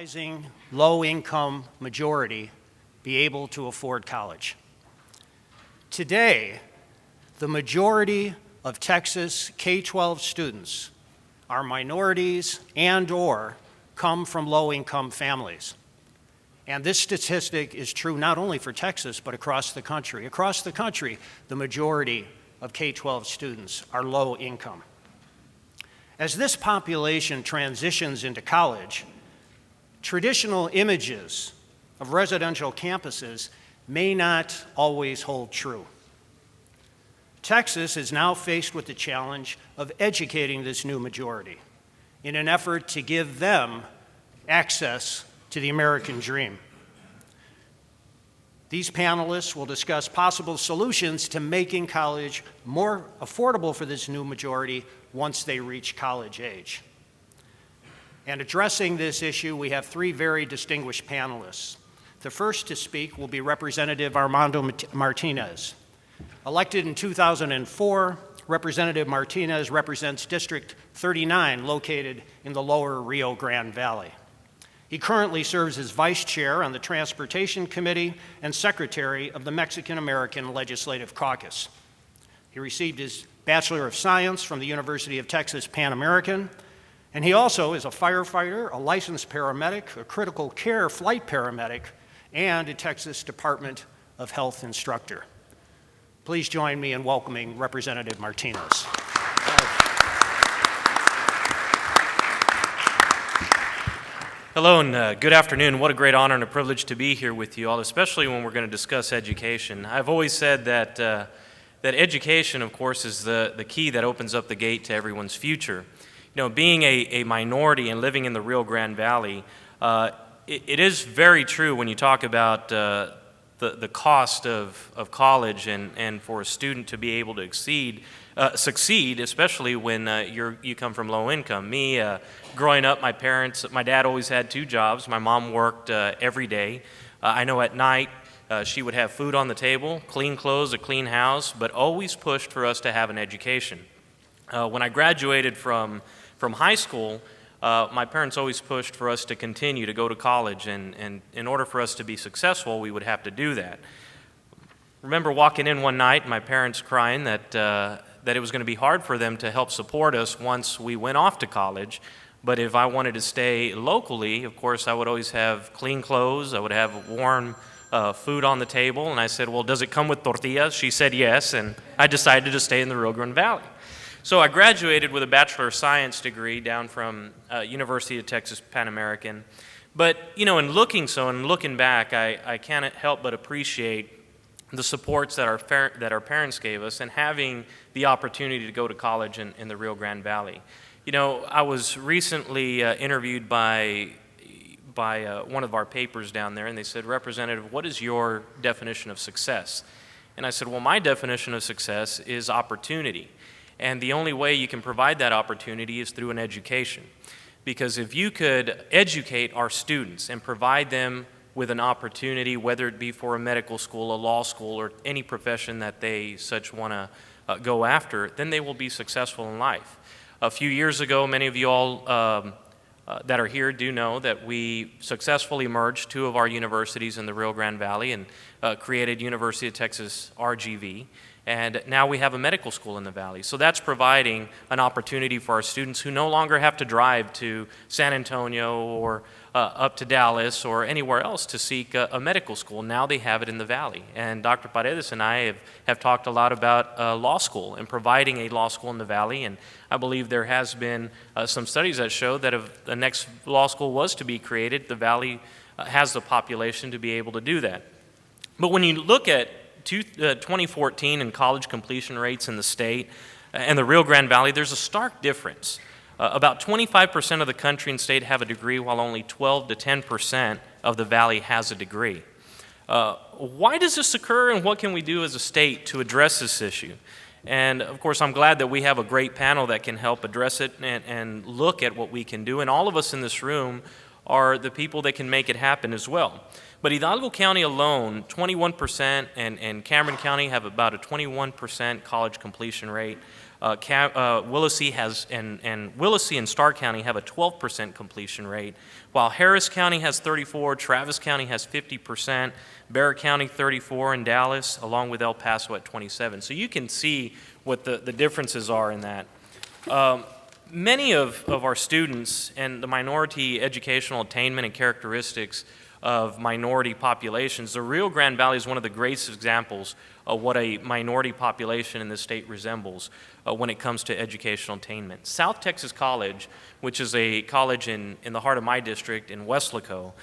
rising low-income majority be able to afford college. Today, the majority of Texas K-12 students are minorities and/or come from low-income families. And this statistic is true not only for Texas, but across the country. Across the country, the majority of K-12 students are low income. As this population transitions into college, traditional images of residential campuses may not always hold true. Texas is now faced with the challenge of educating this new majority in an effort to give them access to the American dream. These panelists will discuss possible solutions to making college more affordable for this new majority once they reach college age. And addressing this issue, we have three very distinguished panelists. The first to speak will be Representative Armando Martinez. Elected in 2004, Representative Martinez represents District 39, located in the lower Rio Grande Valley. He currently serves as Vice Chair on the Transportation Committee and Secretary of the Mexican-American Legislative Caucus. He received his Bachelor of Science from the University of Texas Pan American, and he also is a firefighter, a licensed paramedic, a critical care flight paramedic, and a Texas Department of Health instructor. Please join me in welcoming Representative Martinez. Hello and good afternoon. What a great honor and a privilege to be here with you all, especially when we're going to discuss education. I've always said that that education, of course, is the key that opens up the gate to everyone's future. You know, being a minority and living in the Rio Grande Valley, it is very true when you talk about the cost of college and for a student to be able to succeed, especially when you come from low income. Me, growing up, my dad always had two jobs. My mom worked every day. I know at night she would have food on the table, clean clothes, a clean house, but always pushed for us to have an education. When I graduated from high school, my parents always pushed for us to continue to go to college, and in order for us to be successful, we would have to do that. Remember walking in one night, my parents crying that it was going to be hard for them to help support us once we went off to college. But if I wanted to stay locally, of course, I would always have clean clothes, I would have warm food on the table, and I said, well, does it come with tortillas? She said yes, and I decided to stay in the Rio Grande Valley. So I graduated with a Bachelor of Science degree down from University of Texas Pan American. But, you know, in looking back, I can't help but appreciate the supports that our parents gave us and having the opportunity to go to college in the Rio Grande Valley. You know, I was recently interviewed by one of our papers down there, and they said, Representative, what is your definition of success? And I said, well, my definition of success is opportunity. And the only way you can provide that opportunity is through an education. Because if you could educate our students and provide them with an opportunity, whether it be for a medical school, a law school, or any profession that they such want to go after, then they will be successful in life. A few years ago, many of you all that are here do know that we successfully merged two of our universities in the Rio Grande Valley and created University of Texas RGV. And now we have a medical school in the valley. So that's providing an opportunity for our students who no longer have to drive to San Antonio or up to Dallas or anywhere else to seek a medical school. Now they have it in the valley. And Dr. Paredes and I have talked a lot about law school and providing a law school in the valley. And I believe there has been some studies that show that if the next law school was to be created, the valley has the population to be able to do that. But when you look at 2014 and college completion rates in the state and the Rio Grande Valley, there's a stark difference. About 25% of the country and state have a degree, while only 12 to 10% of the valley has a degree. Why does this occur, and what can we do as a state to address this issue? And of course, I'm glad that we have a great panel that can help address it and look at what we can do. And all of us in this room are the people that can make it happen as well. But Hidalgo County alone, 21%, and Cameron County have about a 21% college completion rate. Willacy has, and Willacy and Starr County have a 12% completion rate, while Harris County has 34, Travis County has 50%, Bexar County 34, and Dallas, along with El Paso at 27. So you can see what the differences are in that. Many of our students and the minority educational attainment and characteristics of minority populations, the Rio Grande Valley is one of the greatest examples of what a minority population in the state resembles when it comes to educational attainment. South Texas College, which is a college in the heart of my district in Weslaco,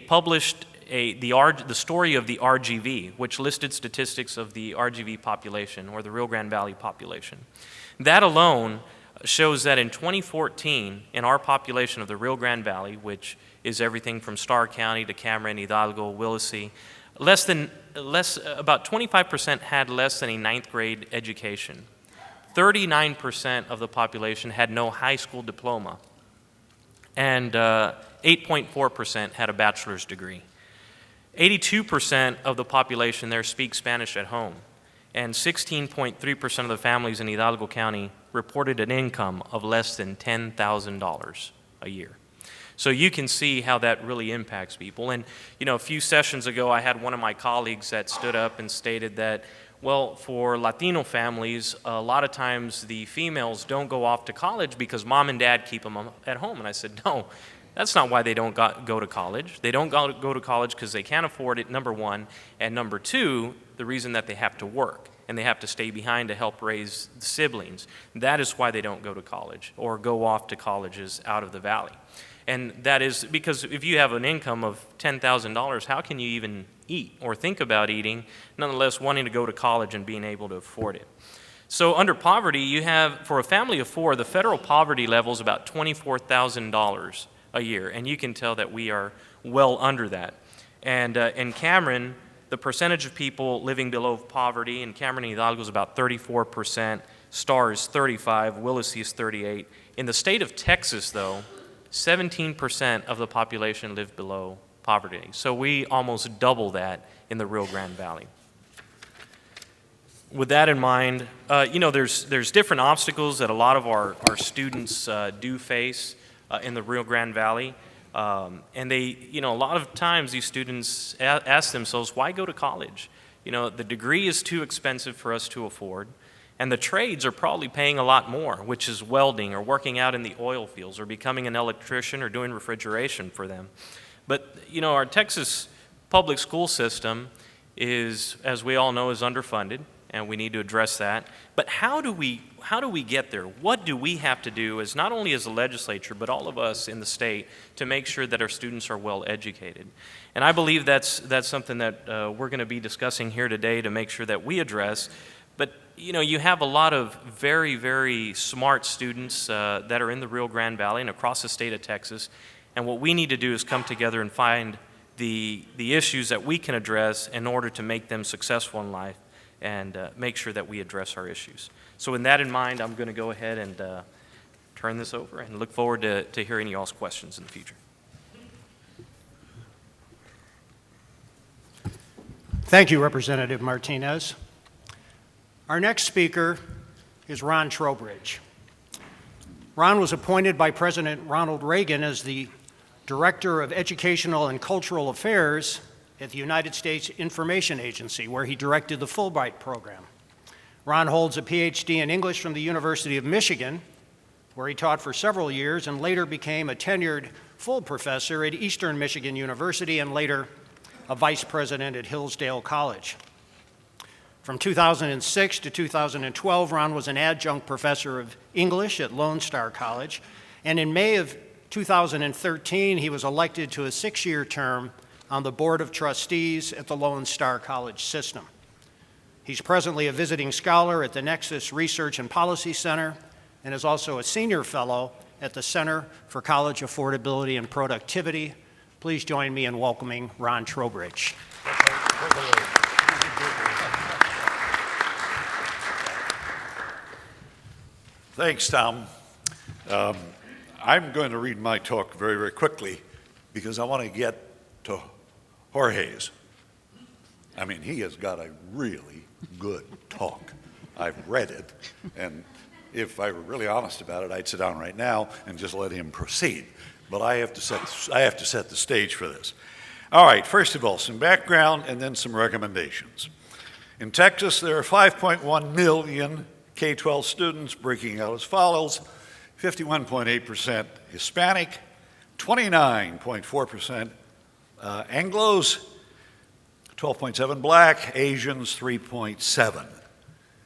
published the story of the RGV, which listed statistics of the RGV population, or the Rio Grande Valley population. That alone shows that in 2014, in our population of the Rio Grande Valley, which is everything from Starr County to Cameron, Hidalgo, Willacy, about 25% had less than a ninth grade education. 39% of the population had no high school diploma, and 8.4% had a bachelor's degree. 82% of the population there speak Spanish at home, and 16.3% of the families in Hidalgo County reported an income of less than $10,000 a year. So you can see how that really impacts people. And, a few sessions ago, I had one of my colleagues that stood up and stated that, well, for Latino families, a lot of times the females don't go off to college because mom and dad keep them at home. And I said, no, that's not why they don't go to college. They don't go to college because they can't afford it, number one. And number two, the reason that they have to work and they have to stay behind to help raise the siblings. That is why they don't go to college or go off to colleges out of the valley. And that is because if you have an income of $10,000, how can you even eat or think about eating, nonetheless wanting to go to college and being able to afford it? So under poverty, you have, for a family of four, the federal poverty level is about $24,000 a year, and you can tell that we are well under that. And in Cameron, the percentage of people living below poverty in Cameron and Hidalgo is about 34%, Starr is 35%, Willacy is 38%. In the state of Texas, though, 17% of the population live below poverty. So we almost double that in the Rio Grande Valley. With that in mind, there's different obstacles that a lot of our students do face in the Rio Grande Valley. And they, a lot of times these students ask themselves, why go to college? The degree is too expensive for us to afford. And the trades are probably paying a lot more, which is welding or working out in the oil fields or becoming an electrician or doing refrigeration for them. But, our Texas public school system is, as we all know, is underfunded, and we need to address that. But how do we get there? What do we have to do as not only as a legislature, but all of us in the state to make sure that our students are well educated? And I believe that's something that we're going to be discussing here today to make sure that we address. But, you have a lot of very, very smart students that are in the Rio Grande Valley and across the state of Texas. And what we need to do is come together and find the issues that we can address in order to make them successful in life and make sure that we address our issues. So with that in mind, I'm going to go ahead and turn this over and look forward to hearing y'all's questions in the future. Thank you, Representative Martinez. Our next speaker is Ron Trowbridge. Ron was appointed by President Ronald Reagan as the Director of Educational and Cultural Affairs at the United States Information Agency, where he directed the Fulbright program. Ron holds a PhD in English from the University of Michigan, where he taught for several years and later became a tenured full professor at Eastern Michigan University and later a vice president at Hillsdale College. From 2006 to 2012, Ron was an adjunct professor of English at Lone Star College, and in May of 2013, he was elected to a 6-year term on the Board of Trustees at the Lone Star College system. He's presently a visiting scholar at the Nexus Research and Policy Center and is also a senior fellow at the Center for College Affordability and Productivity. Please join me in welcoming Ron Trowbridge. Thanks, Tom. I'm going to read my talk very, very quickly because I want to get to Jorge's. I mean, he has got a really good talk. I've read it, and if I were really honest about it, I'd sit down right now and just let him proceed. But I have to set the stage for this. All right, first of all, some background and then some recommendations. In Texas, there are 5.1 million K-12 students, breaking out as follows: 51.8% Hispanic, 29.4% Anglos, 12.7 Black, Asians 3.7.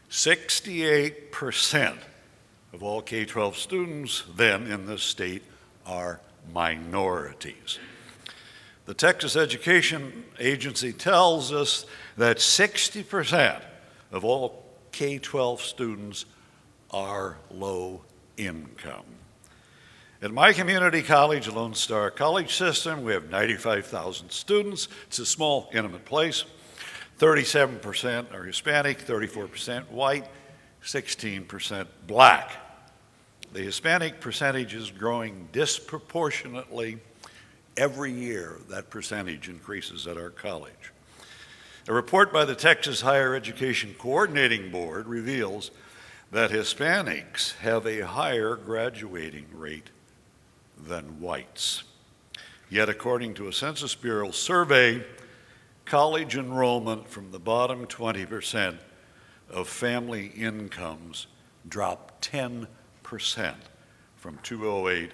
68% of all K-12 students then in this state are minorities. The Texas Education Agency tells us that 60% of all K-12 students are low income. At my community college, Lone Star College System, we have 95,000 students. It's a small, intimate place. 37% are Hispanic, 34% white, 16% black. The Hispanic percentage is growing disproportionately every year. That percentage increases at our college. A report by the Texas Higher Education Coordinating Board reveals that Hispanics have a higher graduating rate than whites. Yet, according to a Census Bureau survey, college enrollment from the bottom 20% of family incomes dropped 10% from 2008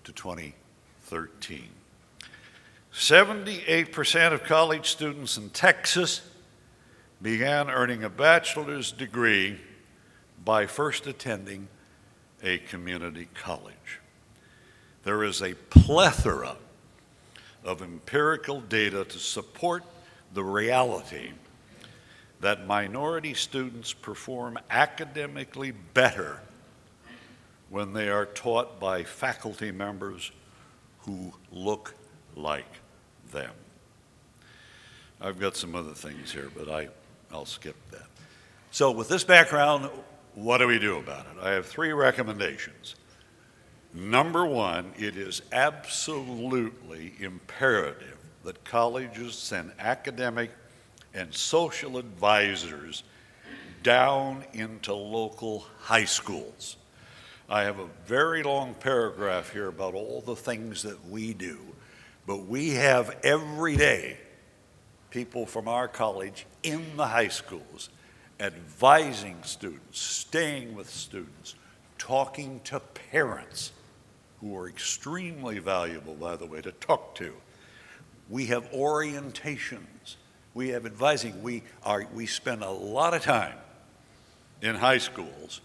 to 2013. 78% of college students in Texas began earning a bachelor's degree by first attending a community college. There is a plethora of empirical data to support the reality that minority students perform academically better when they are taught by faculty members who look like them. I've got some other things here, but I'll skip that. So with this background, what do we do about it? I have 3 recommendations. Number 1, it is absolutely imperative that colleges send academic and social advisors down into local high schools. I have a very long paragraph here about all the things that we do, but we have every day people from our college in the high schools advising students, staying with students, talking to parents, who are extremely valuable, by the way, to talk to. We have orientations. We have advising. We spend a lot of time in high schools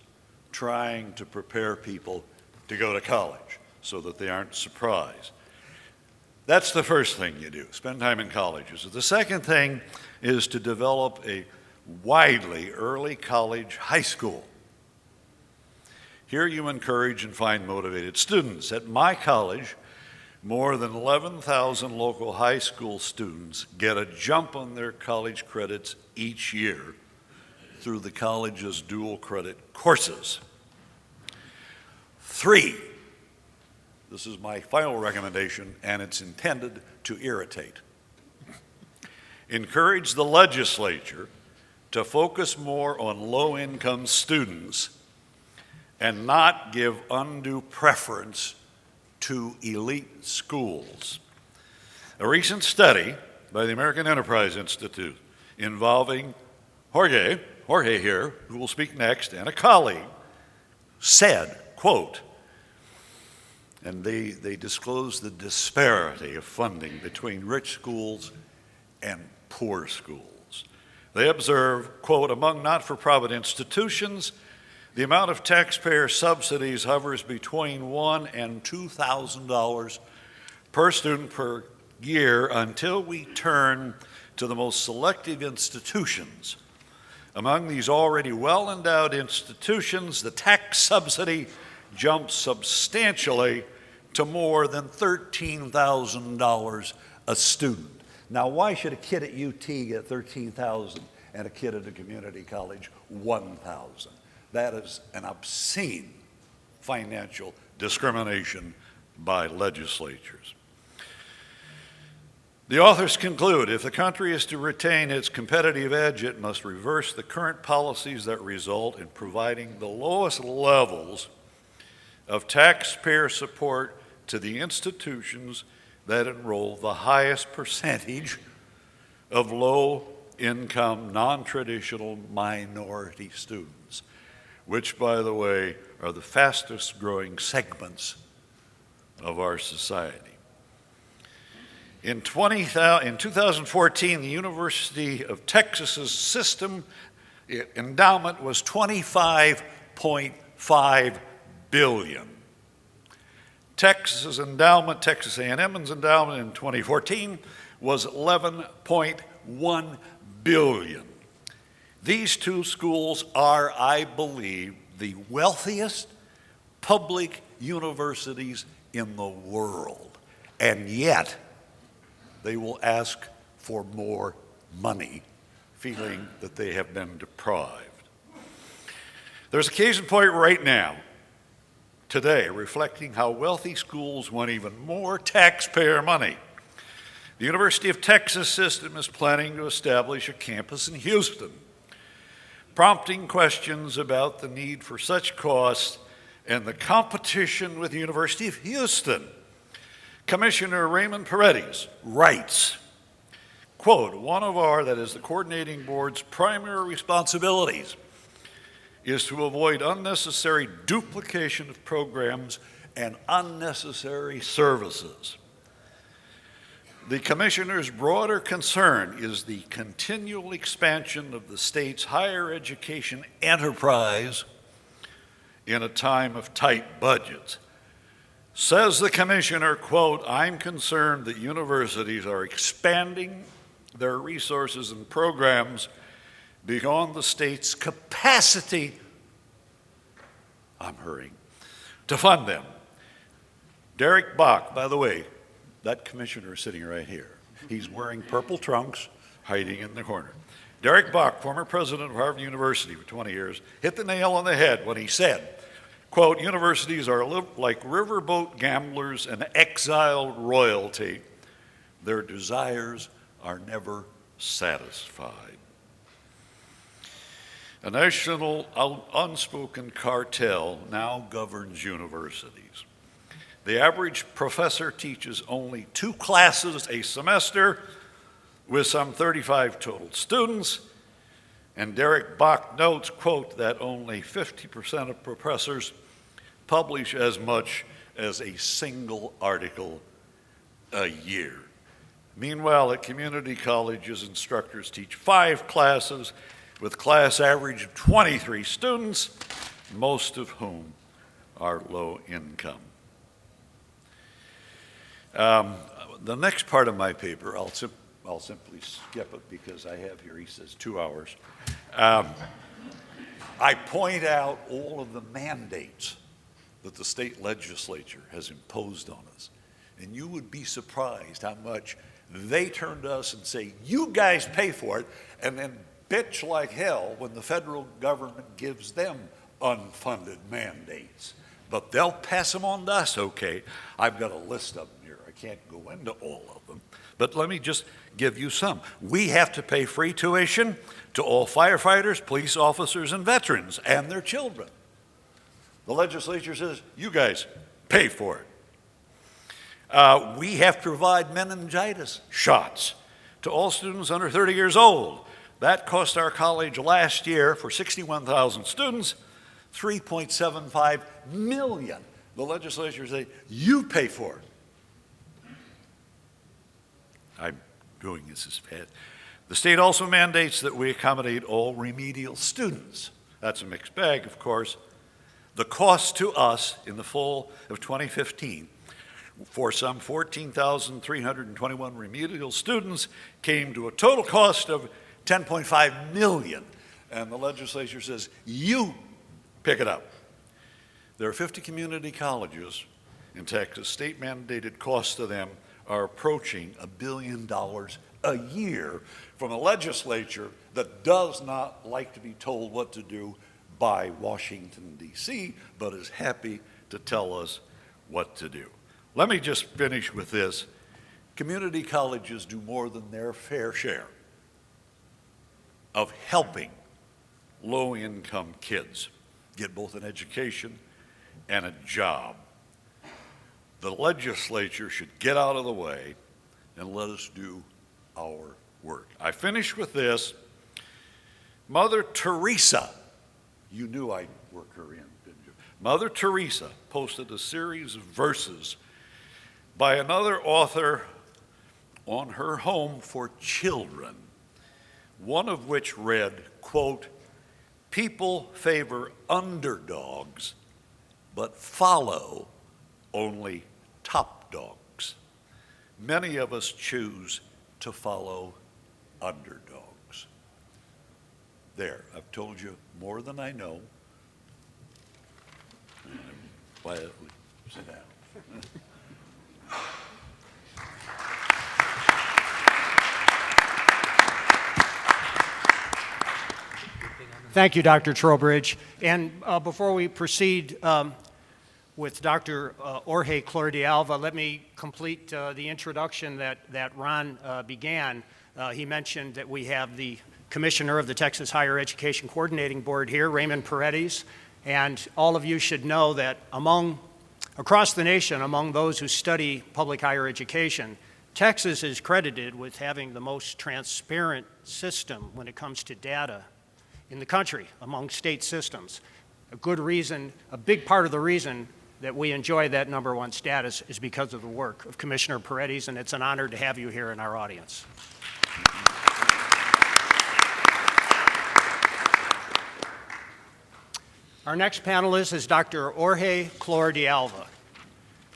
trying to prepare people to go to college so that they aren't surprised. That's the first thing you do, spend time in colleges. The second thing is to develop a widely early college high school. Here you encourage and find motivated students. At my college, more than 11,000 local high school students get a jump on their college credits each year through the college's dual credit courses. 3, this is my final recommendation, and it's intended to irritate. Encourage the legislature to focus more on low-income students and not give undue preference to elite schools. A recent study by the American Enterprise Institute involving Jorge here, who will speak next, and a colleague, said, quote, and they disclosed the disparity of funding between rich schools and poor schools. They observe, quote, among not-for-profit institutions, the amount of taxpayer subsidies hovers between $1,000 and $2,000 per student per year until we turn to the most selective institutions. Among these already well-endowed institutions, the tax subsidy jumps substantially to more than $13,000 a student. Now, why should a kid at UT get $13,000 and a kid at a community college $1,000? That is an obscene financial discrimination by legislatures. The authors conclude, if the country is to retain its competitive edge, it must reverse the current policies that result in providing the lowest levels of taxpayer support to the institutions that enroll the highest percentage of low-income, non-traditional minority students, which, by the way, are the fastest-growing segments of our society. In 2014, the University of Texas's system endowment was $25.5 billion. Texas A&M's endowment in 2014 was $11.1 billion. These two schools are, I believe, the wealthiest public universities in the world, and yet they will ask for more money, feeling that they have been deprived. There's a case in point right now, today, reflecting how wealthy schools want even more taxpayer money. The University of Texas system is planning to establish a campus in Houston, prompting questions about the need for such costs and the competition with the University of Houston. Commissioner Raymond Paredes writes, quote, the coordinating board's primary responsibilities is to avoid unnecessary duplication of programs and unnecessary services. The commissioner's broader concern is the continual expansion of the state's higher education enterprise in a time of tight budgets. Says the commissioner, quote, I'm concerned that universities are expanding their resources and programs beyond the state's capacity, I'm hurrying, to fund them. Derek Bach, by the way, that commissioner is sitting right here. He's wearing purple trunks, hiding in the corner. Derek Bach, former president of Harvard University for 20 years, hit the nail on the head when he said, quote, universities are like riverboat gamblers and exiled royalty. Their desires are never satisfied. A national unspoken cartel now governs universities. The average professor teaches only 2 classes a semester with some 35 total students. And Derek Bach notes, quote, that only 50% of professors publish as much as a single article a year. Meanwhile, at community colleges, instructors teach 5 classes with class average of 23 students, most of whom are low income. The next part of my paper, I'll simply skip it because I have here, he says 2 hours. I point out all of the mandates that the state legislature has imposed on us. And you would be surprised how much they turn to us and say, you guys pay for it, and then bitch like hell when the federal government gives them unfunded mandates. But they'll pass them on to us, okay? I've got a list of them here. I can't go into all of them. But let me just give you some. We have to pay free tuition to all firefighters, police officers, and veterans, and their children. The legislature says, you guys pay for it. We have to provide meningitis shots to all students under 30 years old. That cost our college last year for 61,000 students, $3.75 million. The legislature says, you pay for it. I'm doing this as fast. The state also mandates that we accommodate all remedial students. That's a mixed bag, of course. The cost to us in the fall of 2015 for some 14,321 remedial students came to a total cost of $10.5 million. And the legislature says, you pick it up. There are 50 community colleges in Texas. State mandated costs to them are approaching $1 billion a year from a legislature that does not like to be told what to do by Washington, D.C., but is happy to tell us what to do. Let me just finish with this. Community colleges do more than their fair share of helping low-income kids get both an education and a job. The legislature should get out of the way and let us do our work. I finish with this. Mother Teresa, you knew I'd work her in, didn't you? Mother Teresa posted a series of verses by another author on her home for children, one of which read, quote, "People favor underdogs, but follow only top dogs. Many of us choose to follow underdogs." There, I've told you more than I know. Quietly sit down. Thank you, Dr. Trowbridge. And before we proceed with Dr. Jorge Klor de Alva, let me complete the introduction that Ron began. He mentioned that we have the Commissioner of the Texas Higher Education Coordinating Board here, Raymond Paredes, and all of you should know that across the nation, among those who study public higher education, Texas is credited with having the most transparent system when it comes to data in the country among state systems. A big part of the reason that we enjoy that #1 status is because of the work of Commissioner Paredes, and it's an honor to have you here in our audience. Our next panelist is Dr. Jorge Klor de Alva.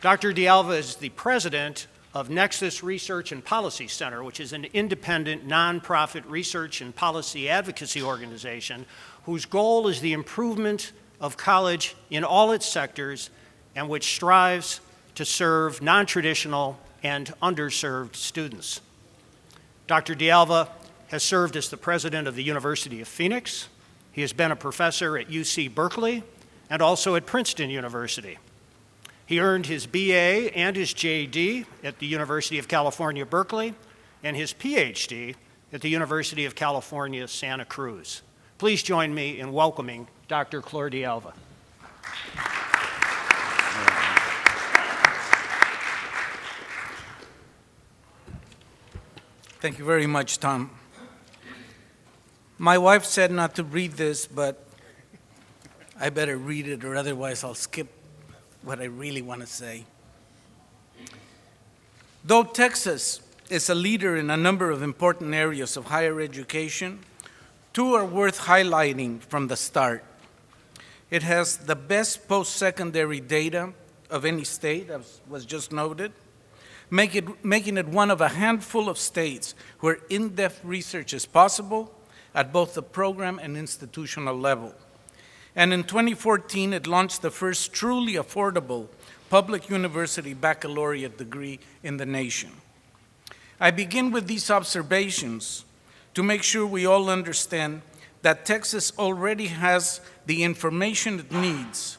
Dr. de Alva is the president of Nexus Research and Policy Center, which is an independent, nonprofit research and policy advocacy organization whose goal is the improvement of college in all its sectors and which strives to serve non-traditional and underserved students. Dr. de Alva has served as the president of the University of Phoenix. He has been a professor at UC Berkeley and also at Princeton University. He earned his BA and his JD at the University of California, Berkeley, and his PhD at the University of California, Santa Cruz. Please join me in welcoming Dr. Klor de Alva. Thank you very much, Tom. My wife said not to read this, but I better read it or otherwise I'll skip what I really want to say. Though Texas is a leader in a number of important areas of higher education, two are worth highlighting from the start. It has the best post-secondary data of any state, as was just noted, making it one of a handful of states where in-depth research is possible at both the program and institutional level. And in 2014, it launched the first truly affordable public university baccalaureate degree in the nation. I begin with these observations to make sure we all understand that Texas already has the information it needs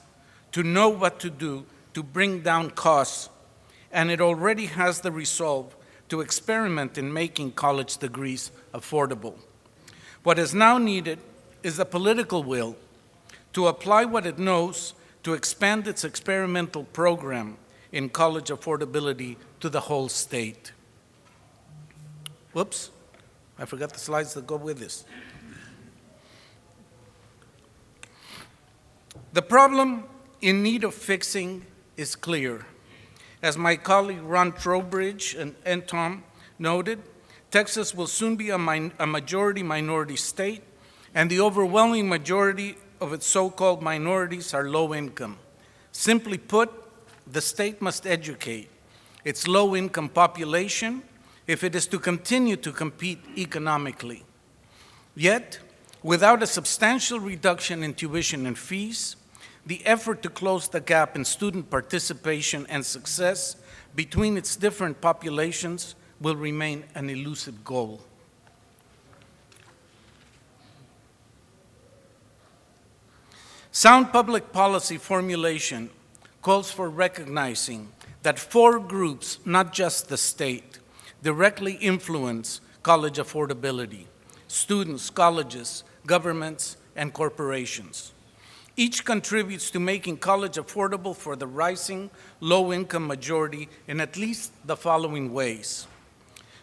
to know what to do to bring down costs, and it already has the resolve to experiment in making college degrees affordable. What is now needed is the political will to apply what it knows to expand its experimental program in college affordability to the whole state. Whoops, I forgot the slides that go with this. The problem in need of fixing is clear. As my colleague Ron Trowbridge and Tom noted, Texas will soon be a majority minority state, and the overwhelming majority of its so-called minorities are low income. Simply put, the state must educate its low-income population if it is to continue to compete economically. Yet, without a substantial reduction in tuition and fees, the effort to close the gap in student participation and success between its different populations will remain an elusive goal. Sound public policy formulation calls for recognizing that four groups, not just the state, directly influence college affordability: students, colleges, governments, and corporations. Each contributes to making college affordable for the rising low-income majority in at least the following ways.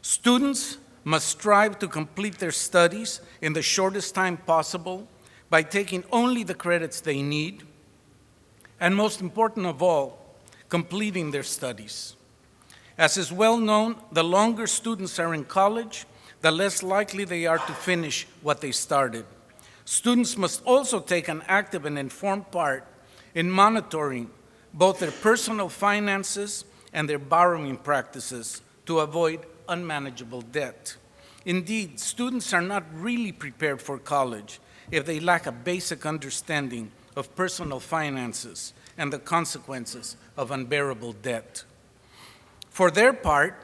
Students must strive to complete their studies in the shortest time possible by taking only the credits they need, and most important of all, completing their studies. As is well known, the longer students are in college, the less likely they are to finish what they started. Students must also take an active and informed part in monitoring both their personal finances and their borrowing practices to avoid unmanageable debt. Indeed, students are not really prepared for college if they lack a basic understanding of personal finances and the consequences of unbearable debt. For their part,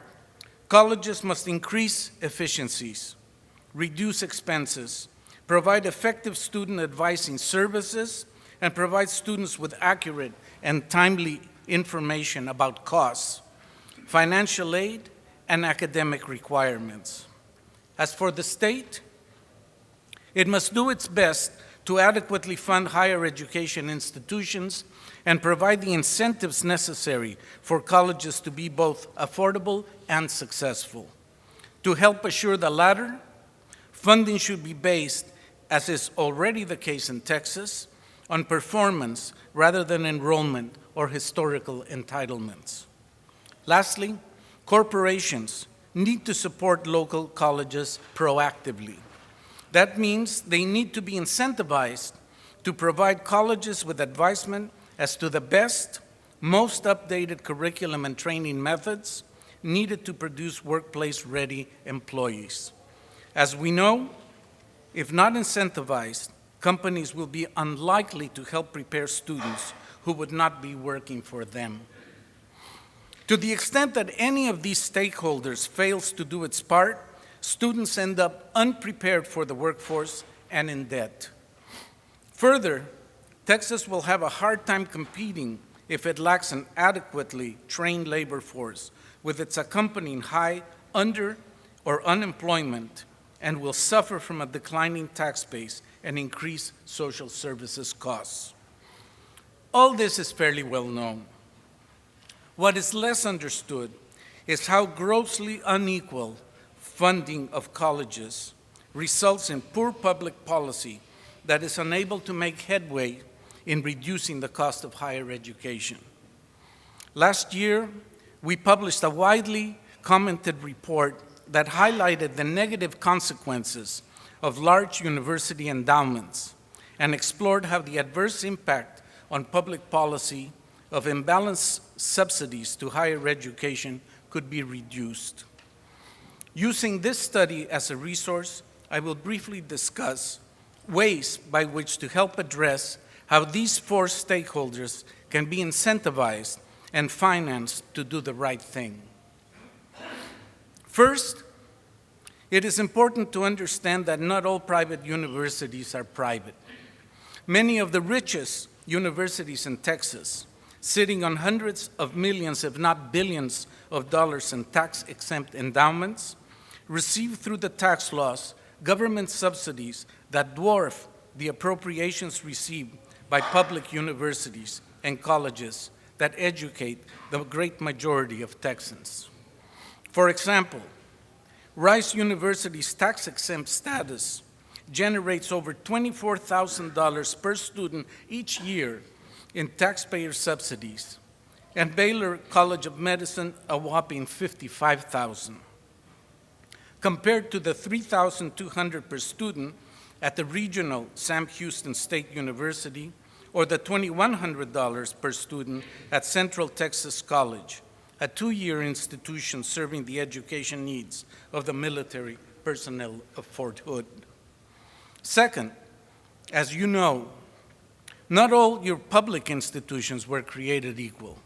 colleges must increase efficiencies, reduce expenses, provide effective student advising services, and provide students with accurate and timely information about costs, financial aid, and academic requirements. As for the state, it must do its best to adequately fund higher education institutions and provide the incentives necessary for colleges to be both affordable and successful. To help assure the latter, funding should be based, as is already the case in Texas, on performance rather than enrollment or historical entitlements. Lastly, corporations need to support local colleges proactively. That means they need to be incentivized to provide colleges with advisement as to the best, most updated curriculum and training methods needed to produce workplace-ready employees. As we know, if not incentivized, companies will be unlikely to help prepare students who would not be working for them. To the extent that any of these stakeholders fails to do its part, students end up unprepared for the workforce and in debt. Further, Texas will have a hard time competing if it lacks an adequately trained labor force with its accompanying high under or unemployment, and will suffer from a declining tax base and increased social services costs. All this is fairly well known. What is less understood is how grossly unequal funding of colleges results in poor public policy that is unable to make headway in reducing the cost of higher education. Last year, we published a widely commented report that highlighted the negative consequences of large university endowments and explored how the adverse impact on public policy of imbalanced subsidies to higher education could be reduced. Using this study as a resource, I will briefly discuss ways by which to help address how these four stakeholders can be incentivized and financed to do the right thing. First, it is important to understand that not all private universities are private. Many of the richest universities in Texas, sitting on hundreds of millions, if not billions, of dollars in tax-exempt endowments, receive through the tax laws government subsidies that dwarf the appropriations received by public universities and colleges that educate the great majority of Texans. For example, Rice University's tax-exempt status generates over $24,000 per student each year in taxpayer subsidies, and Baylor College of Medicine a whopping $55,000. Compared to the $3,200 per student at the regional Sam Houston State University, or the $2,100 per student at Central Texas College, a two-year institution serving the education needs of the military personnel of Fort Hood. Second, as you know, not all your public institutions were created equal.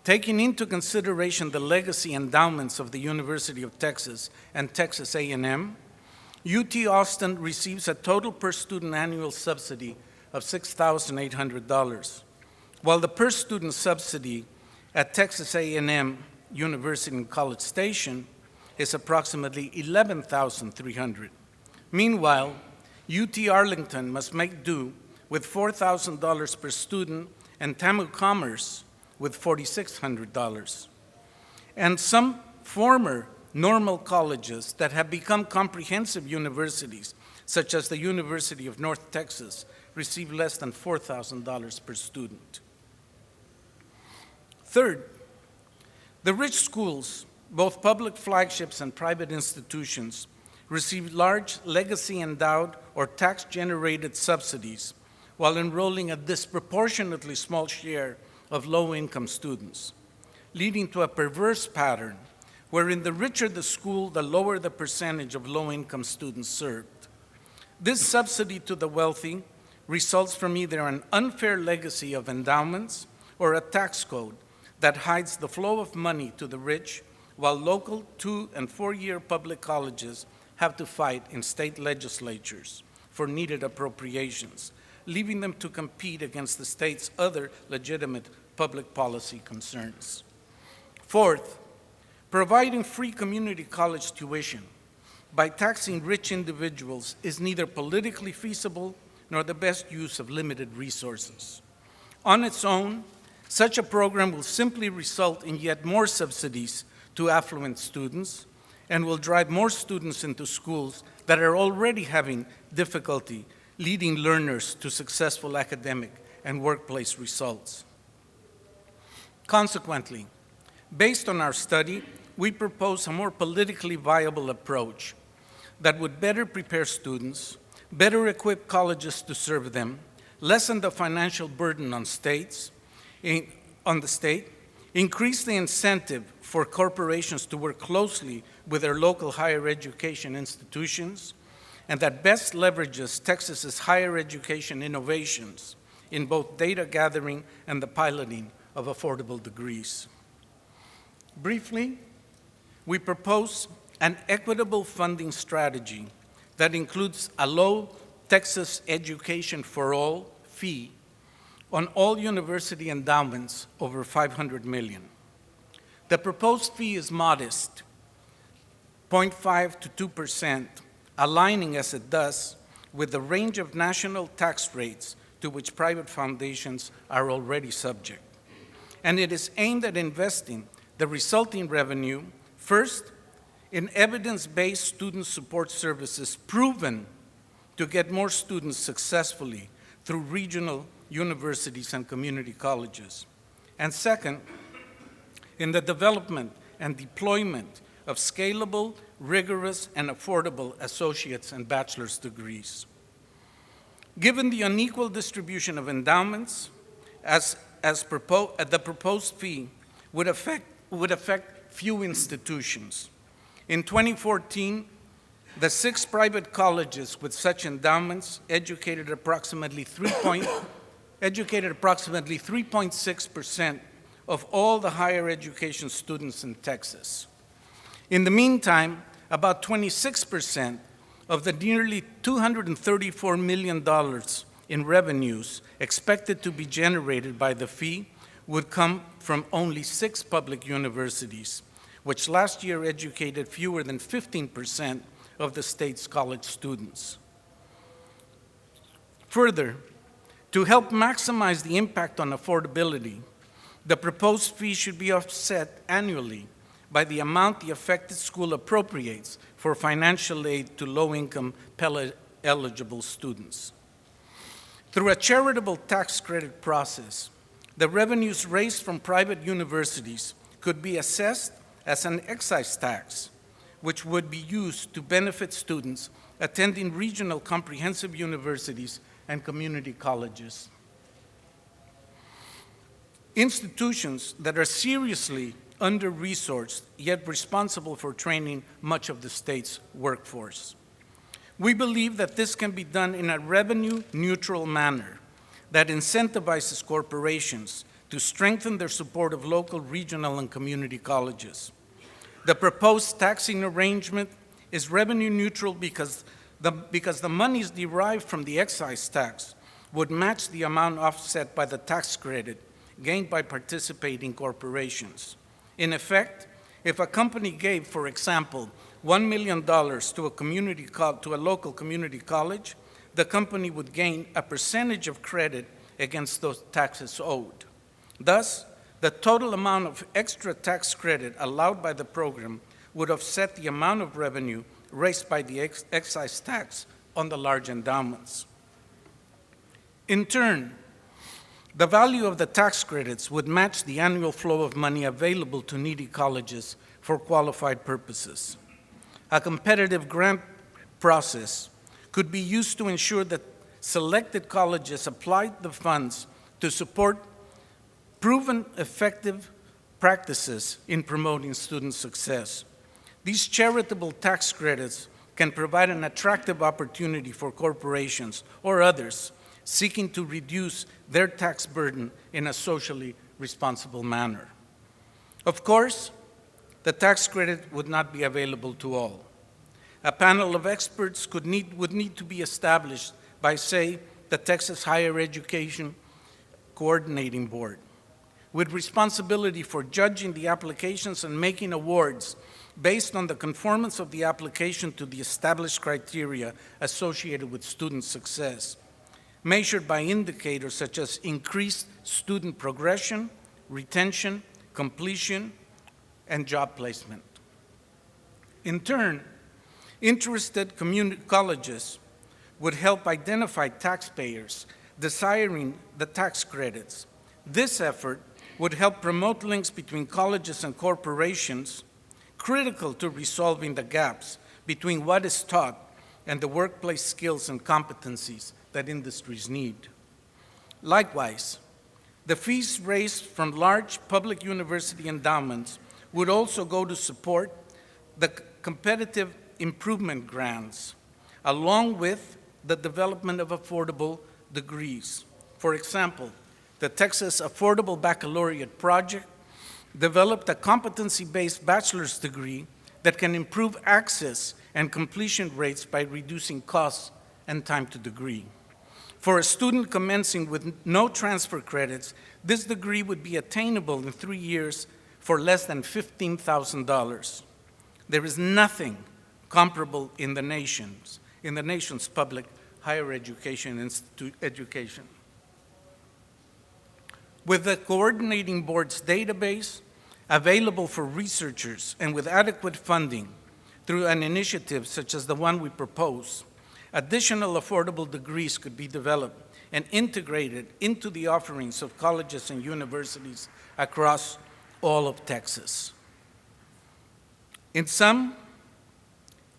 Taking into consideration the legacy endowments of the University of Texas and Texas A&M, UT Austin receives a total per student annual subsidy of $6,800, while the per student subsidy at Texas A&M University in College Station is approximately $11,300. Meanwhile, UT Arlington must make do with $4,000 per student and TAMU Commerce with $4,600. And some former normal colleges that have become comprehensive universities, such as the University of North Texas, receive less than $4,000 per student. Third, the rich schools, both public flagships and private institutions, receive large legacy-endowed or tax-generated subsidies while enrolling a disproportionately small share of low-income students, leading to a perverse pattern wherein the richer the school, the lower the percentage of low-income students served. This subsidy to the wealthy results from either an unfair legacy of endowments or a tax code that hides the flow of money to the rich, while local 2- and 4-year public colleges have to fight in state legislatures for needed appropriations, leaving them to compete against the state's other legitimate public policy concerns. Fourth, providing free community college tuition by taxing rich individuals is neither politically feasible nor the best use of limited resources. On its own, such a program will simply result in yet more subsidies to affluent students and will drive more students into schools that are already having difficulty leading learners to successful academic and workplace results. Consequently, based on our study, we propose a more politically viable approach that would better prepare students, better equip colleges to serve them, lessen the financial burden on the state, increase the incentive for corporations to work closely with their local higher education institutions, and that best leverages Texas's higher education innovations in both data gathering and the piloting of affordable degrees. Briefly, we propose an equitable funding strategy that includes a low Texas Education for All fee on all university endowments over $500 million. The proposed fee is modest, 0.5 to 2%, aligning as it does with the range of national tax rates to which private foundations are already subject. And it is aimed at investing the resulting revenue, first, in evidence-based student support services proven to get more students successfully through regional universities and community colleges. And second, in the development and deployment of scalable, rigorous, and affordable associate's and bachelor's degrees. Given the unequal distribution of endowments, the proposed fee would affect few institutions. In 2014, the 6 private colleges with such endowments educated approximately 3.6% of all the higher education students in Texas. In the meantime, about 26% of the nearly $234 million in revenues expected to be generated by the fee would come from only 6 public universities, which last year educated fewer than 15% of the state's college students. Further, to help maximize the impact on affordability, the proposed fee should be offset annually by the amount the affected school appropriates for financial aid to low-income Pell-eligible students. Through a charitable tax credit process, the revenues raised from private universities could be assessed as an excise tax, which would be used to benefit students attending regional comprehensive universities and community colleges. Institutions that are seriously under-resourced, yet responsible for training much of the state's workforce. We believe that this can be done in a revenue-neutral manner that incentivizes corporations to strengthen their support of local, regional, and community colleges. The proposed taxing arrangement is revenue-neutral because the monies derived from the excise tax would match the amount offset by the tax credit gained by participating corporations. In effect, If a company gave, for example, $1 million to a local community college, the company would gain a percentage of credit against those taxes owed. Thus, the total amount of extra tax credit allowed by the program would offset the amount of revenue raised by the excise tax on the large endowments. In turn, the value of the tax credits would match the annual flow of money available to needy colleges for qualified purposes. A competitive grant process could be used to ensure that selected colleges applied the funds to support proven effective practices in promoting student success. These charitable tax credits can provide an attractive opportunity for corporations or others seeking to reduce their tax burden in a socially responsible manner. Of course, the tax credit would not be available to all. A panel of experts would need to be established by, say, the Texas Higher Education Coordinating Board, with responsibility for judging the applications and making awards based on the conformance of the application to the established criteria associated with student success, measured by indicators such as increased student progression, retention, completion, and job placement. In turn, interested community colleges would help identify taxpayers desiring the tax credits. This effort would help promote links between colleges and corporations, critical to resolving the gaps between what is taught and the workplace skills and competencies that industries need. Likewise, the fees raised from large public university endowments would also go to support the competitive improvement grants, along with the development of affordable degrees. For example, the Texas Affordable Baccalaureate Project developed a competency-based bachelor's degree that can improve access and completion rates by reducing costs and time to degree. For a student commencing with no transfer credits, this degree would be attainable in 3 years for less than $15,000. There is nothing comparable in the nation's public higher education education. With the coordinating board's database available for researchers and with adequate funding through an initiative such as the one we propose, additional affordable degrees could be developed and integrated into the offerings of colleges and universities across all of Texas. In sum,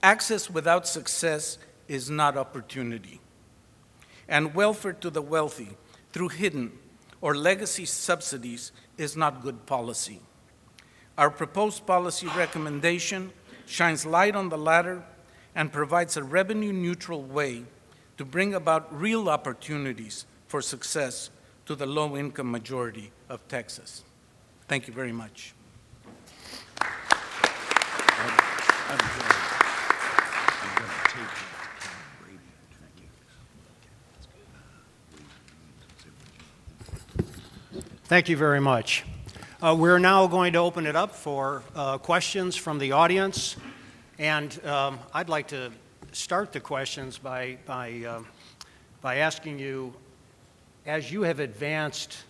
access without success is not opportunity, and welfare to the wealthy through hidden or legacy subsidies is not good policy. Our proposed policy recommendation shines light on the latter and provides a revenue-neutral way to bring about real opportunities for success to the low-income majority of Texas. Thank you very much. Thank you very much. We're now going to open it up for questions from the audience. And I'd like to start the questions by asking you, as you have advanced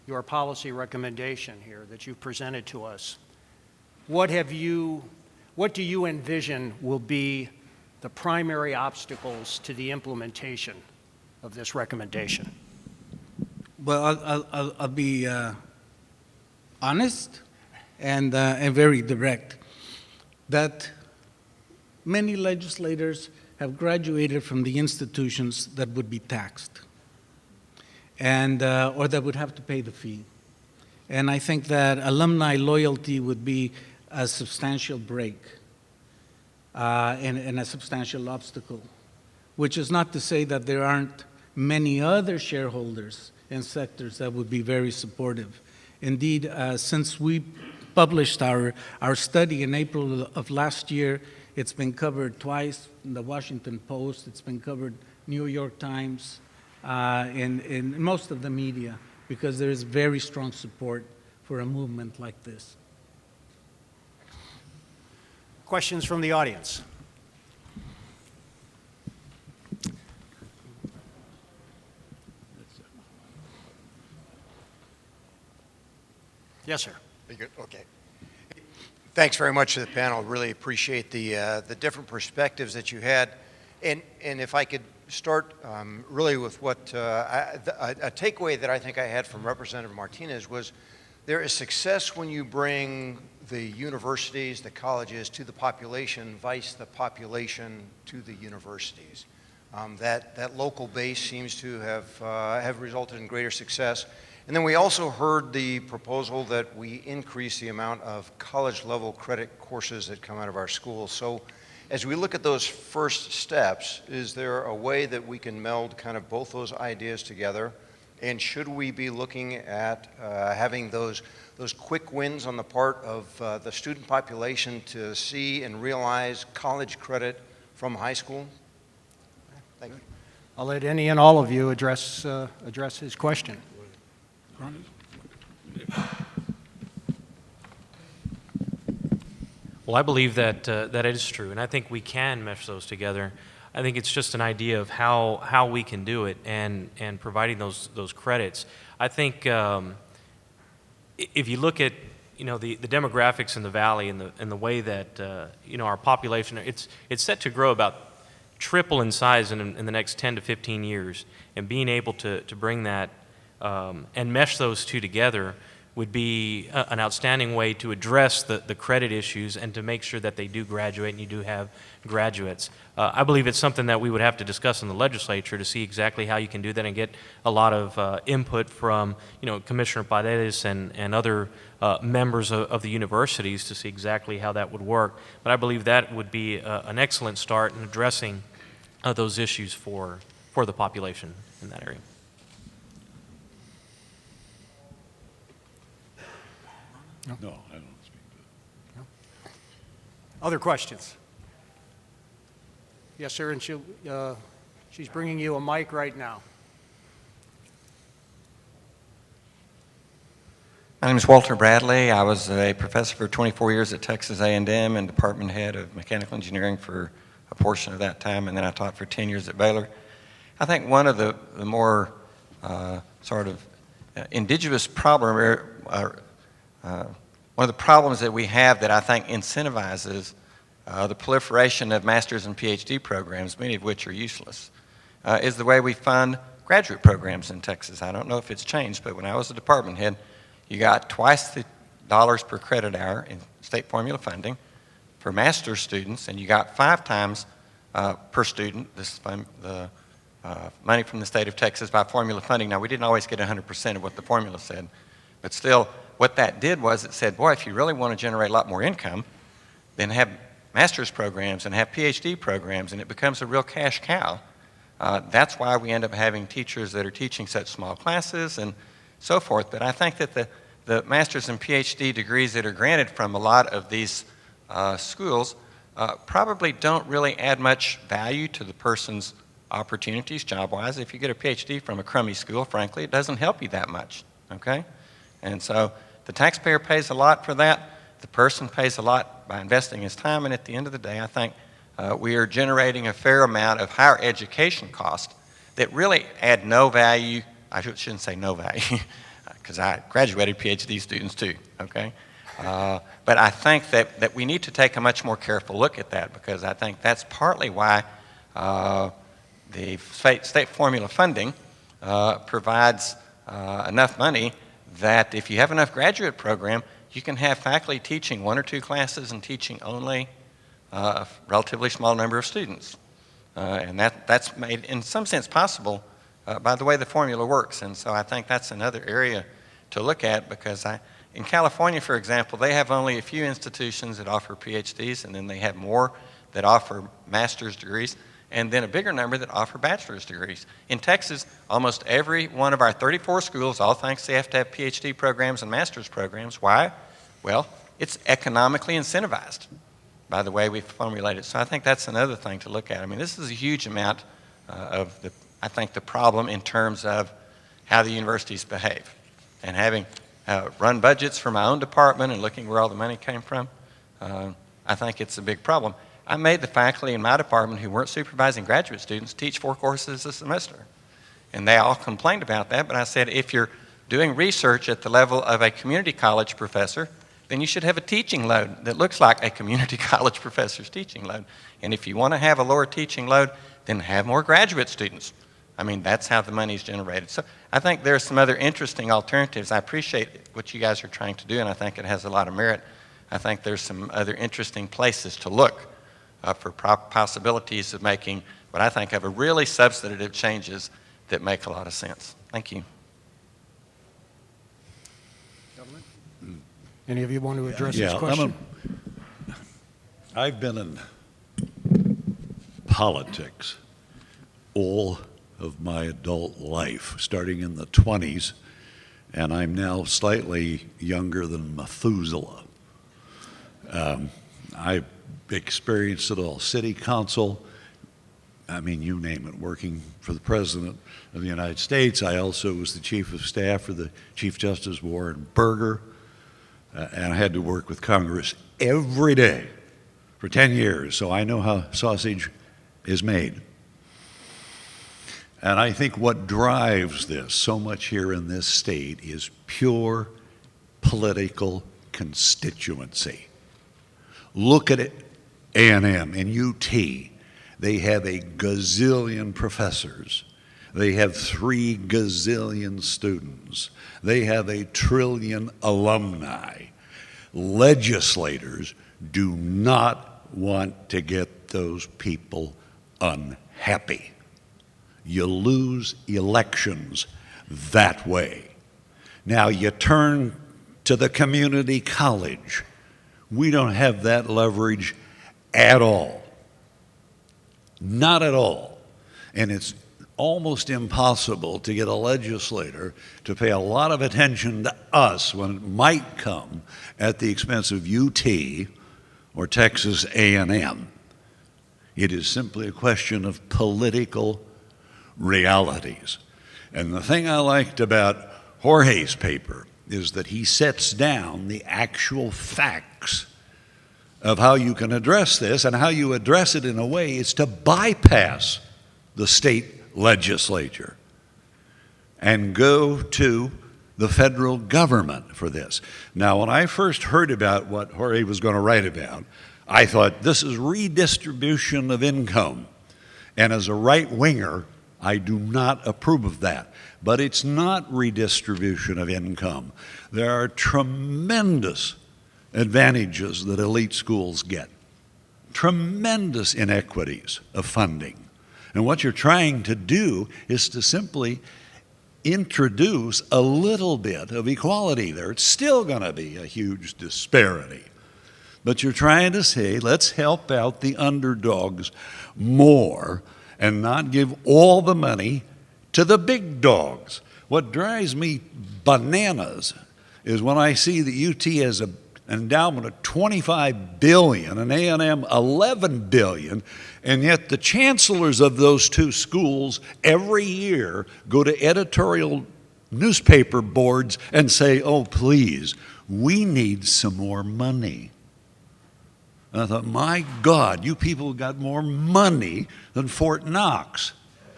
your policy recommendation here that you've presented to us, what do you envision will be the primary obstacles to the implementation of this recommendation? Well, I'll be honest and very direct, that many legislators have graduated from the institutions that would be taxed, and or that would have to pay the fee. And I think that alumni loyalty would be a substantial break and a substantial obstacle, which is not to say that there aren't many other shareholders and sectors that would be very supportive. Indeed, since we published our study in April of last year, it's been covered twice in the Washington Post, it's been covered New York Times, in most of the media, because there is very strong support for a movement like this. Questions from the audience? Yes, sir. Very good. Okay. Thanks very much to the panel. Really appreciate the different perspectives that you had. And if I could start really with what a takeaway that I think I had from Representative Martinez was there is success when you bring the universities, the colleges to the population, vice the population to the universities. That local base seems to have resulted in greater success. And then we also heard the proposal that we increase the amount of college-level credit courses that come out of our schools. So as we look at those first steps, is there a way that we can meld kind of both those ideas together? And should we be looking at having those quick wins on the part of the student population to see and realize college credit from high school? Thank you. I'll let any and all of you address his question. Well, I believe that that is true, and I think we can mesh those together. I think it's just an idea of how we can do it and providing those credits. I think if you look at the demographics in the valley and the way that our population, it's set to grow about triple in size in the next 10 to 15 years, and being able to bring that and mesh those two together would be an outstanding way to address the credit issues and to make sure that they do graduate and you do have graduates. I believe it's something that we would have to discuss in the legislature to see exactly how you can do that and get a lot of input from Commissioner Paredes and other members of the universities to see exactly how that would work. But I believe that would be an excellent start in addressing those issues for the population in that area. No, I don't speak to it. Other questions? Yes, sir, and she's bringing you a mic right now. My name is Walter Bradley. I was a professor for 24 years at Texas A&M and department head of mechanical engineering for a portion of that time, and then I taught for 10 years at Baylor. I think one of the more sort of indigenous problem, one of the problems that we have that I think incentivizes the proliferation of master's and PhD programs, many of which are useless, is the way we fund graduate programs in Texas. I don't know if it's changed, but when I was a department head, you got twice the dollars per credit hour in state formula funding for master's students, and you got 5 times per student the money from the state of Texas by formula funding. Now, we didn't always get 100% of what the formula said, but still, what that did was it said, boy, if you really want to generate a lot more income, then have master's programs and have PhD programs, and it becomes a real cash cow. That's why we end up having teachers that are teaching such small classes and so forth. But I think that the master's and PhD degrees that are granted from a lot of these schools probably don't really add much value to the person's opportunities job-wise. If you get a PhD from a crummy school, frankly, it doesn't help you that much, okay? And so the taxpayer pays a lot for that. The person pays a lot by investing his time, and at the end of the day, I think we are generating a fair amount of higher education costs that really add no value. I shouldn't say no value, because I graduated PhD students too, okay? But I think that we need to take a much more careful look at that, because I think that's partly why the state formula funding provides enough money that if you have enough graduate program, you can have faculty teaching 1 or 2 classes and teaching only a relatively small number of students. And that's made, in some sense, possible by the way the formula works. And so I think that's another area to look at, because in California, for example, they have only a few institutions that offer PhDs, and then they have more that offer master's degrees, and then a bigger number that offer bachelor's degrees. In Texas, almost every one of our 34 schools, all thanks they have to have PhD programs and master's programs. Why? Well, it's economically incentivized by the way we formulate it. So I think that's another thing to look at. I mean, this is a huge amount of I think the problem in terms of how the universities behave. And having run budgets for my own department and looking where all the money came from, I think it's a big problem. I made the faculty in my department who weren't supervising graduate students teach 4 courses a semester. And they all complained about that, but I said, if you're doing research at the level of a community college professor, then you should have a teaching load that looks like a community college professor's teaching load. And if you want to have a lower teaching load, then have more graduate students. I mean, that's how the money's generated. So I think there are some other interesting alternatives. I appreciate what you guys are trying to do, and I think it has a lot of merit. I think there's some other interesting places to look for possibilities of making what I think of a really substantive changes that make a lot of sense. Thank you. Any of you want to address this question? I've been in politics all of my adult life, starting in the 20s, and I'm now slightly younger than Methuselah. I've experienced it all. City council, I mean, you name it, working for the President of the United States. I also was the Chief of Staff for the Chief Justice Warren Burger, and I had to work with Congress every day for 10 years, so I know how sausage is made. And I think what drives this so much here in this state is pure political constituency. Look at it, A&M and UT. They have a gazillion professors. They have 3 gazillion students. They have a trillion alumni. Legislators do not want to get those people unhappy. You lose elections that way. Now you turn to the community college. We don't have that leverage at all. Not at all. And it's almost impossible to get a legislator to pay a lot of attention to us when it might come at the expense of UT or Texas A&M. It is simply a question of political realities. And the thing I liked about Jorge's paper is that he sets down the actual facts of how you can address this, and how you address it in a way is to bypass the state legislature and go to the federal government for this. Now, when I first heard about what Jorge was going to write about, I thought this is redistribution of income. And as a right-winger, I do not approve of that. But it's not redistribution of income. There are tremendous advantages that elite schools get, tremendous inequities of funding. And what you're trying to do is to simply introduce a little bit of equality there. It's still going to be a huge disparity. But you're trying to say, let's help out the underdogs more and not give all the money to the big dogs. What drives me bananas is when I see that UT has an endowment of $25 billion and A&M $11 billion, and yet the chancellors of those 2 schools every year go to editorial newspaper boards and say, oh, please, we need some more money. And I thought, my God, you people got more money than Fort Knox,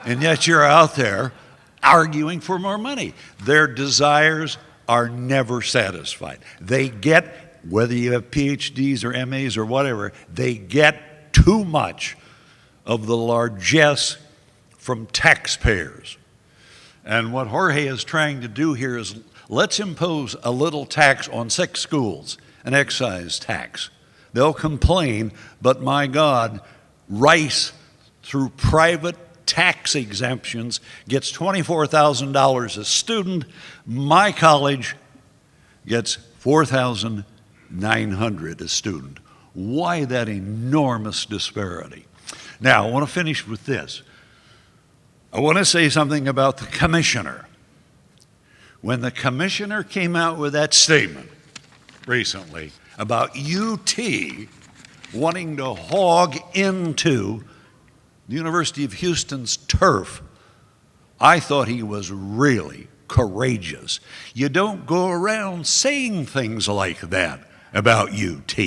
and yet you're out there arguing for more money. Their desires are never satisfied. They get, whether you have PhDs or MAs or whatever, they get too much of the largesse from taxpayers. And what Jorge is trying to do here is, let's impose a little tax on 6 schools, an excise tax. They'll complain, but my God, Rice, through private tax exemptions, gets $24,000 a student. My college gets $4,900 a student. Why that enormous disparity? Now, I want to finish with this. I want to say something about the commissioner. When the commissioner came out with that statement recently about UT wanting to hog into the University of Houston's turf, I thought he was really courageous. You don't go around saying things like that about UT.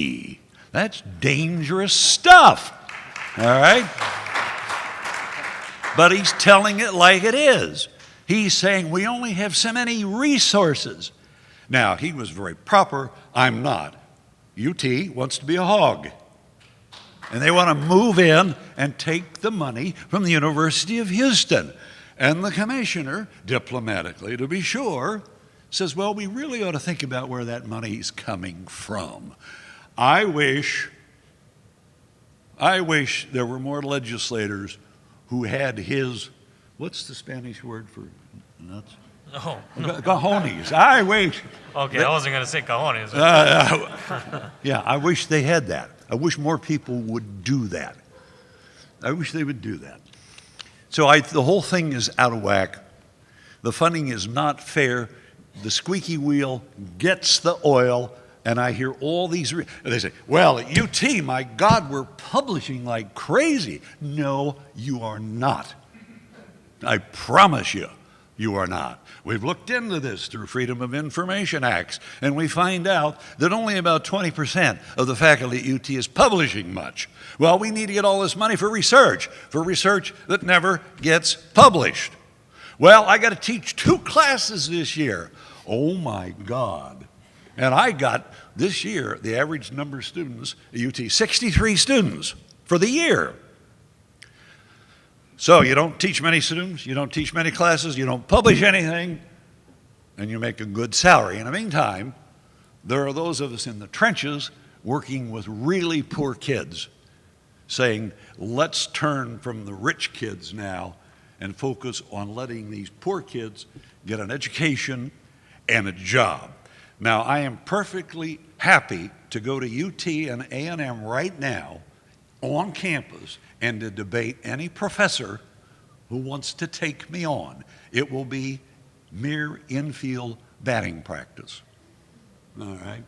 That's dangerous stuff, all right? But he's telling it like it is. He's saying we only have so many resources. Now, he was very proper. I'm not. UT wants to be a hog. And they want to move in and take the money from the University of Houston. And the commissioner, diplomatically to be sure, says, well, we really ought to think about where that money's coming from. I wish there were more legislators who had his, what's the Spanish word for nuts? Oh, Cojones. I wish. okay. I wasn't going to say cojones. Yeah, I wish they had that. I wish more people would do that. I wish they would do that. So the whole thing is out of whack. The funding is not fair. The squeaky wheel gets the oil, and I hear all these, they say, well, at UT, my God, we're publishing like crazy. No, you are not. I promise you, you are not. We've looked into this through Freedom of Information Acts, and we find out that only about 20% of the faculty at UT is publishing much. Well, we need to get all this money for research that never gets published. Well, I got to teach 2 classes this year. Oh my God. And I got, this year, the average number of students at UT, 63 students for the year. So you don't teach many students, you don't teach many classes, you don't publish anything, and you make a good salary. In the meantime, there are those of us in the trenches working with really poor kids, saying, let's turn from the rich kids now and focus on letting these poor kids get an education and a job. Now, I am perfectly happy to go to UT and A&M right now on campus and to debate any professor who wants to take me on. It will be mere infield batting practice. All right?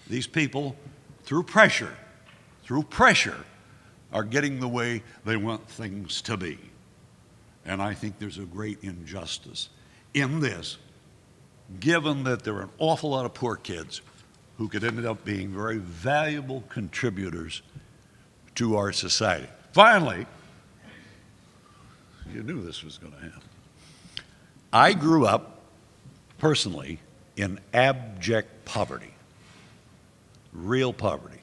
These people, through pressure, are getting the way they want things to be. And I think there's a great injustice in this, given that there are an awful lot of poor kids who could end up being very valuable contributors to our society. Finally, you knew this was going to happen. I grew up personally in abject poverty, real poverty.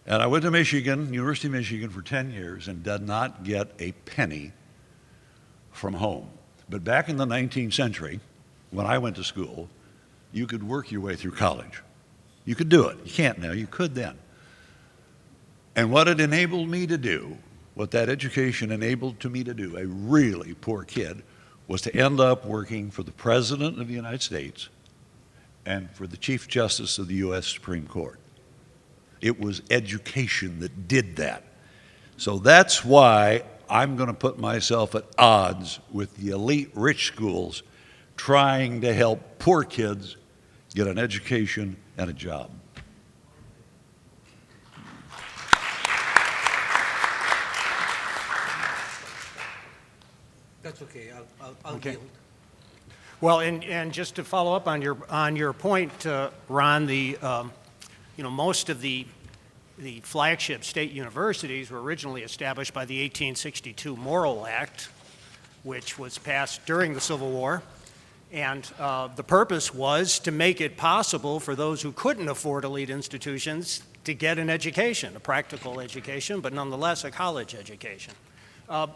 And I went to Michigan, University of Michigan, for 10 years and did not get a penny from home. But back in the 19th century, when I went to school, you could work your way through college. You could do it. You can't now. You could then. And what it enabled me to do, what that education enabled to me to do, a really poor kid, was to end up working for the President of the United States and for the Chief Justice of the U.S. Supreme Court. It was education that did that. So that's why I'm going to put myself at odds with the elite rich schools trying to help poor kids get an education and a job. That's okay. I'll Okay. yield. Well, and just to follow up on your point, Ron, most of the flagship state universities were originally established by the 1862 Morrill Act, which was passed during the Civil War. And the purpose was to make it possible for those who couldn't afford elite institutions to get an education, a practical education, but nonetheless a college education.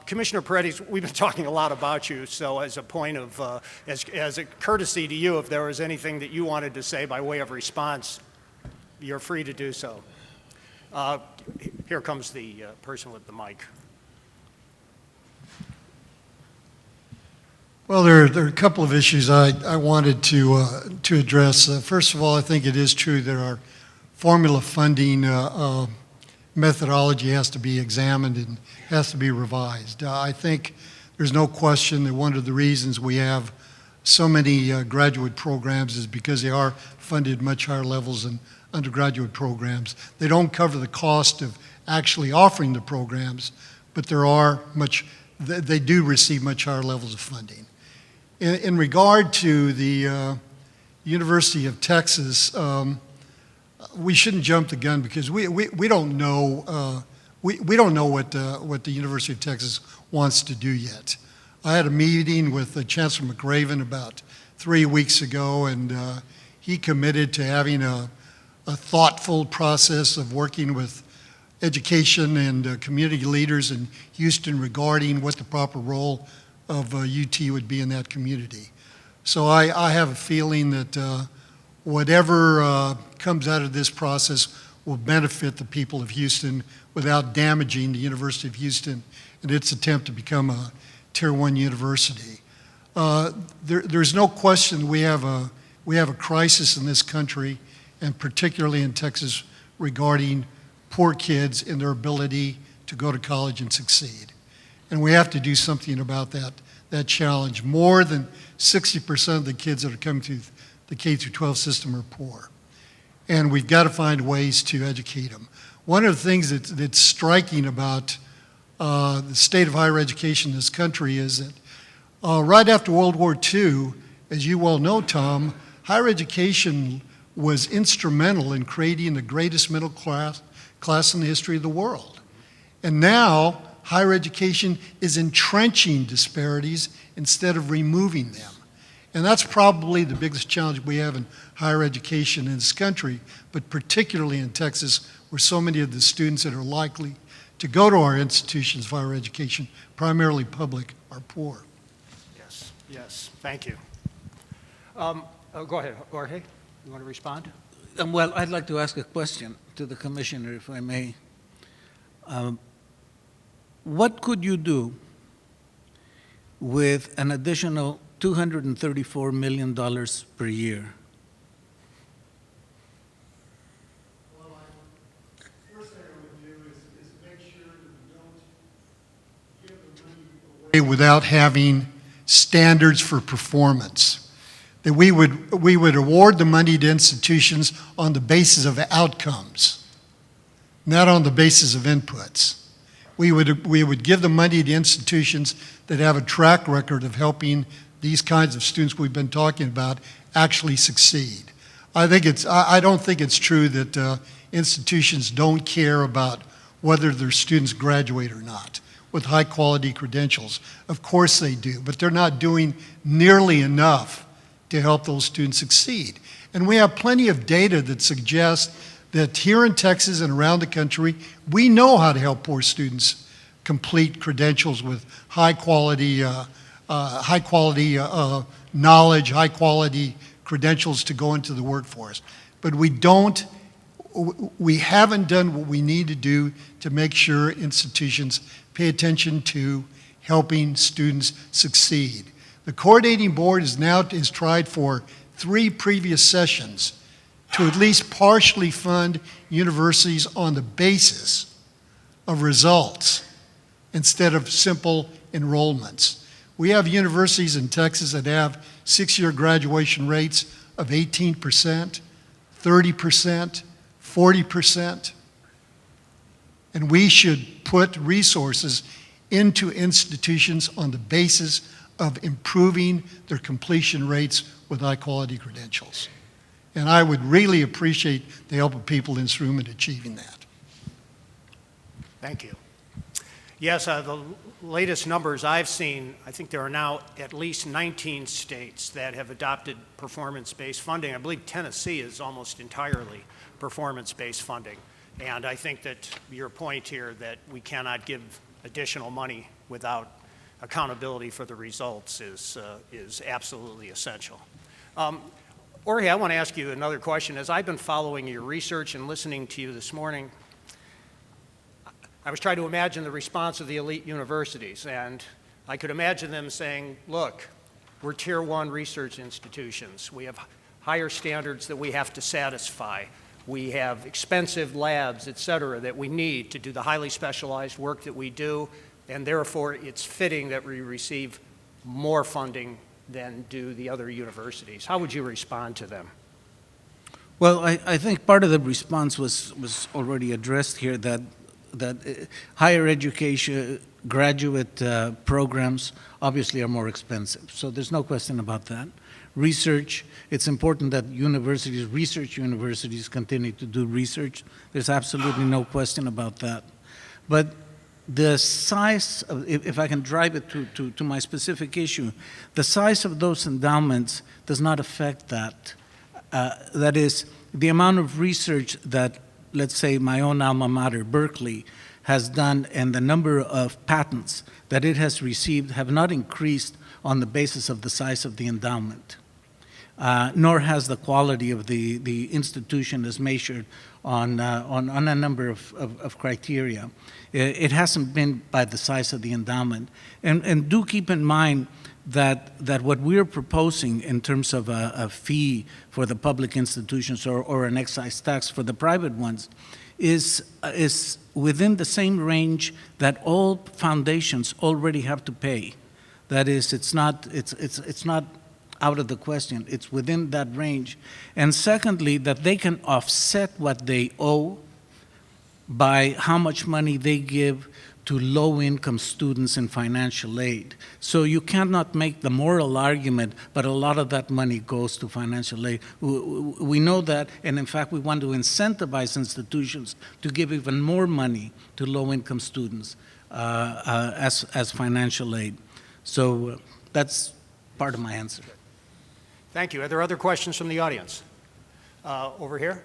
Commissioner Paredes, we've been talking a lot about you, so as a point of, as a courtesy to you, if there was anything that you wanted to say by way of response, you're free to do so. Here comes the person with the mic. Well, there are a couple of issues I wanted to address. First of all, I think it is true that our formula funding methodology has to be examined and has to be revised. I think there's no question that one of the reasons we have so many graduate programs is because they are funded much higher levels than undergraduate programs. They don't cover the cost of actually offering the programs, but they do receive much higher levels of funding. In regard to the University of Texas, we shouldn't jump the gun because we don't know, we don't know what the University of Texas wants to do yet. I had a meeting with Chancellor McRaven about 3 weeks ago, and he committed to having a thoughtful process of working with education and community leaders in Houston regarding what the proper role of UT would be in that community. So I have a feeling that whatever comes out of this process will benefit the people of Houston without damaging the University of Houston and its attempt to become a Tier 1 university. There's no question we have a crisis in this country, and particularly in Texas, regarding poor kids and their ability to go to college and succeed. And we have to do something about that challenge. More than 60% of the kids that are coming through the K-12 system are poor. And we've got to find ways to educate them. One of the things that's striking about the state of higher education in this country is that right after World War II, as you well know, Tom, higher education was instrumental in creating the greatest middle class in the history of the world. And now, higher education is entrenching disparities instead of removing them. And that's probably the biggest challenge we have in higher education in this country, but particularly in Texas, where so many of the students that are likely to go to our institutions of higher education, primarily public, are poor. Yes, thank you. Go ahead, Jorge. You want to respond? Well, I'd like to ask a question to the commissioner, if I may. What could you do with an additional $234 million per year? Well, first thing I would do is make sure that we don't give the money away without having standards for performance. That we would award the money to institutions on the basis of outcomes, not on the basis of inputs. We would give the money to institutions that have a track record of helping these kinds of students we've been talking about actually succeed. I don't think it's true that institutions don't care about whether their students graduate or not with high quality credentials. Of course they do, but they're not doing nearly enough to help those students succeed. And we have plenty of data that suggests that here in Texas and around the country, we know how to help poor students complete credentials with high quality knowledge, high quality credentials to go into the workforce. But we haven't done what we need to do to make sure institutions pay attention to helping students succeed. The coordinating board has tried for 3 previous sessions to at least partially fund universities on the basis of results instead of simple enrollments. We have universities in Texas that have 6-year graduation rates of 18%, 30%, 40%. And we should put resources into institutions on the basis of improving their completion rates with high-quality credentials. And I would really appreciate the help of people in this room in achieving that. Thank you. Yes, the latest numbers I've seen, I think there are now at least 19 states that have adopted performance-based funding. I believe Tennessee is almost entirely performance-based funding. And I think that your point here that we cannot give additional money without accountability for the results is absolutely essential. Jorge, I want to ask you another question. As I've been following your research and listening to you this morning, I was trying to imagine the response of the elite universities, and I could imagine them saying, look, we're Tier 1 research institutions. We have higher standards that we have to satisfy. We have expensive labs, et cetera, that we need to do the highly specialized work that we do, and therefore it's fitting that we receive more funding than do the other universities. How would you respond to them? Well, I think part of the response was already addressed here, that higher education graduate programs obviously are more expensive. So there's no question about that. research. It's important that universities, research universities, continue to do research. There's absolutely no question about that. But the size of, if I can drive it to my specific issue, the size of those endowments does not affect that. That is, the amount of research that, let's say, my own alma mater, Berkeley, has done and the number of patents that it has received have not increased on the basis of the size of the endowment, nor has the quality of the institution as measured on a number of criteria. It hasn't been by the size of the endowment. And do keep in mind that what we're proposing in terms of a fee for the public institutions or an excise tax for the private ones is within the same range that all foundations already have to pay. That is, it's not out of the question. It's within that range. And secondly, that they can offset what they owe by how much money they give to low-income students in financial aid. So you cannot make the moral argument, but a lot of that money goes to financial aid. We know that, and in fact, we want to incentivize institutions to give even more money to low-income students as financial aid. So that's part of my answer. Thank you. Are there other questions from the audience? Over here.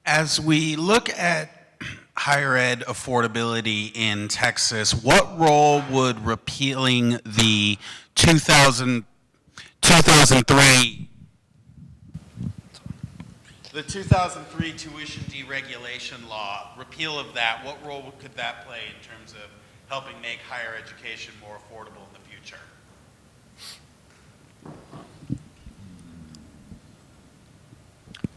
As we look at higher ed affordability in Texas, what role would repealing the 2003 tuition deregulation law, repeal of that, what role could that play in terms of helping make higher education more affordable in the future?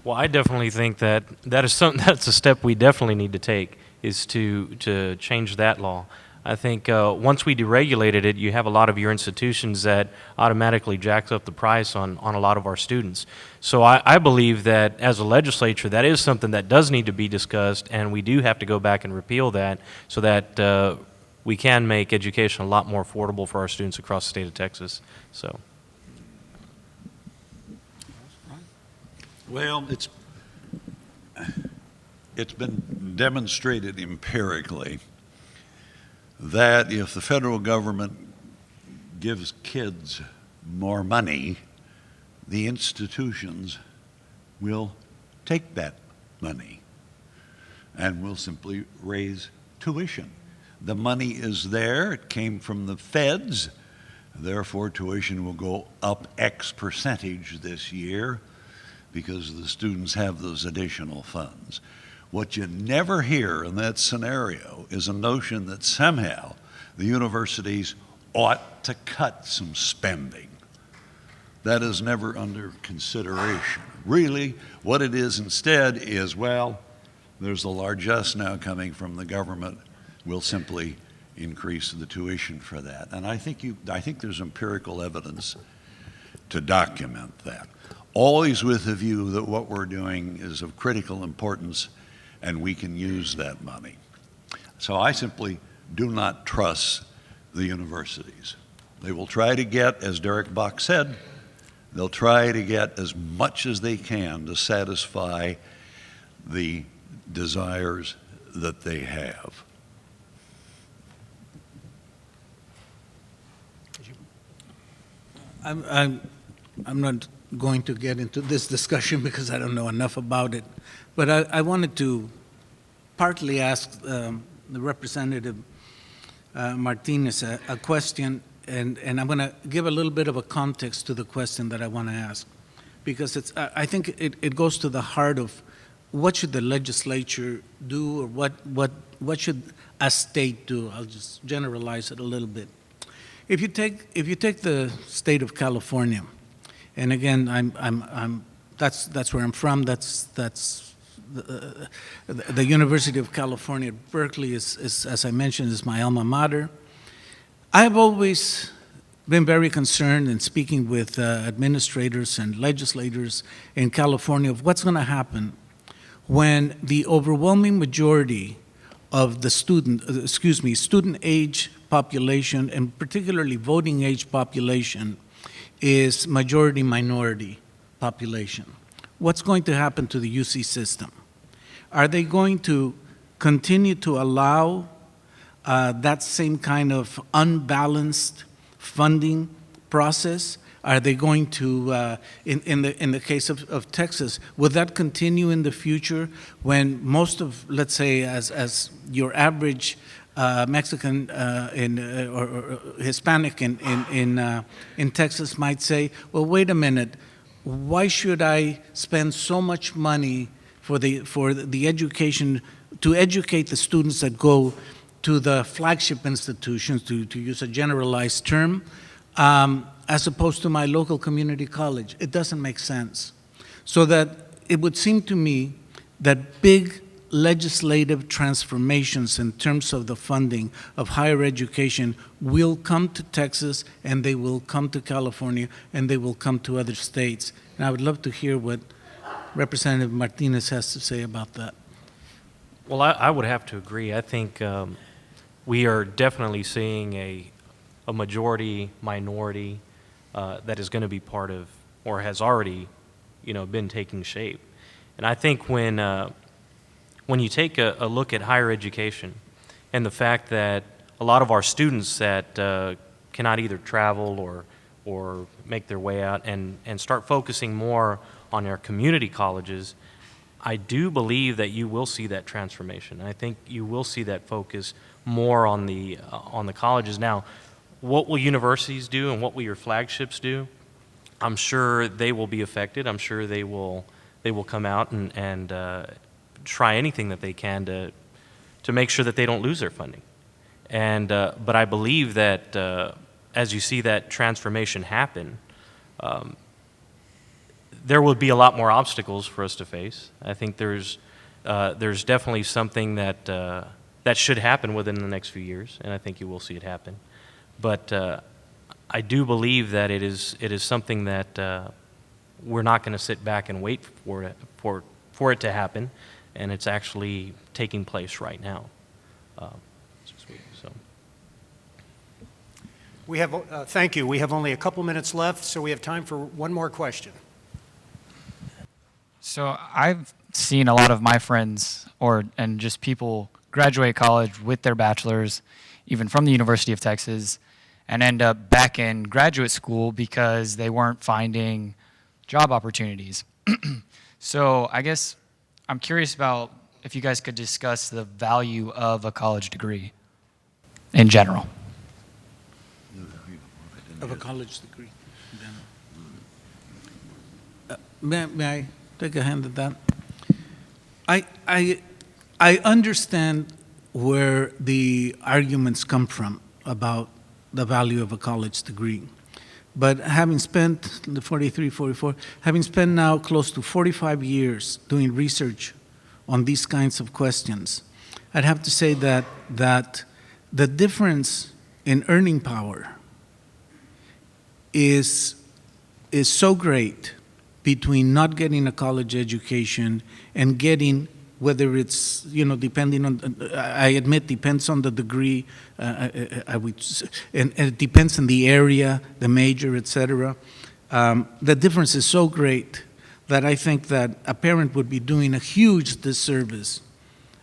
Well, I definitely think that's a step we definitely need to take, is to change that law. I think once we deregulated it, you have a lot of your institutions that automatically jacks up the price on a lot of our students. So I believe that as a legislature, that is something that does need to be discussed, and we do have to go back and repeal that so that we can make education a lot more affordable for our students across the state of Texas. So. Well, it's been demonstrated empirically that if the federal government gives kids more money, the institutions will take that money and will simply raise tuition. The money is there, it came from the feds, therefore tuition will go up X percentage this year because the students have those additional funds. What you never hear in that scenario is a notion that somehow the universities ought to cut some spending. That is never under consideration. Really, what it is instead is, well, there's a largesse now coming from the government. We'll simply increase the tuition for that. And I think there's empirical evidence to document that. Always with the view that what we're doing is of critical importance and we can use that money. So I simply do not trust the universities. They will try to get, as Derek Bach said, they'll try to get as much as they can to satisfy the desires that they have. I'm not going to get into this discussion because I don't know enough about it, but I wanted to partly ask the Representative Martinez a question, and I'm going to give a little bit of a context to the question that I want to ask, because I think it goes to the heart of what should the legislature do, or what should a state do. I'll just generalize it a little bit. If you take the state of California, and again, that's where I'm from. That's the University of California at Berkeley is, as I mentioned, is my alma mater. I've always been very concerned in speaking with administrators and legislators in California of what's going to happen when the overwhelming majority of the student age population, and particularly voting age population, is majority minority population. What's going to happen to the UC system? Are they going to continue to allow that same kind of unbalanced funding process? Are they going to, in the case of Texas, will that continue in the future when most of, let's say, as your average Mexican or Hispanic in Texas might say, well, wait a minute, why should I spend so much money for the education, to educate the students that go to the flagship institutions, to use a generalized term, as opposed to my local community college? It doesn't make sense. So that it would seem to me that big legislative transformations in terms of the funding of higher education will come to Texas, and they will come to California, and they will come to other states. And I would love to hear what Representative Martinez has to say about that. Well, I would have to agree. I think we are definitely seeing a majority minority that is going to be part of, or has already, been taking shape. And I think when you take a look at higher education and the fact that a lot of our students that cannot either travel or make their way out and start focusing more on our community colleges, I do believe that you will see that transformation. I think you will see that focus more on the colleges. Now, what will universities do and what will your flagships do? I'm sure they will be affected. I'm sure they will come out and try anything that they can to make sure that they don't lose their funding. And but I believe that as you see that transformation happen, there will be a lot more obstacles for us to face. I think there's definitely something that should happen within the next few years, and I think you will see it happen. But I do believe that it is something that we're not going to sit back and wait for it to happen, and it's actually taking place right now. So. We have, thank you. We have only a couple minutes left, so we have time for one more question. So I've seen a lot of my friends and just people graduate college with their bachelor's, even from the University of Texas, and end up back in graduate school because they weren't finding job opportunities. So I guess I'm curious about if you guys could discuss the value of a college degree in general. Of a college degree. May I take a hand at that? I understand where the arguments come from about the value of a college degree. But having spent the 44, having spent now close to 45 years doing research on these kinds of questions, I'd have to say that the difference in earning power is so great between not getting a college education and getting, whether it's, depending on, I admit, depends on the degree, and it depends on the area, the major, et cetera. The difference is so great that I think that a parent would be doing a huge disservice.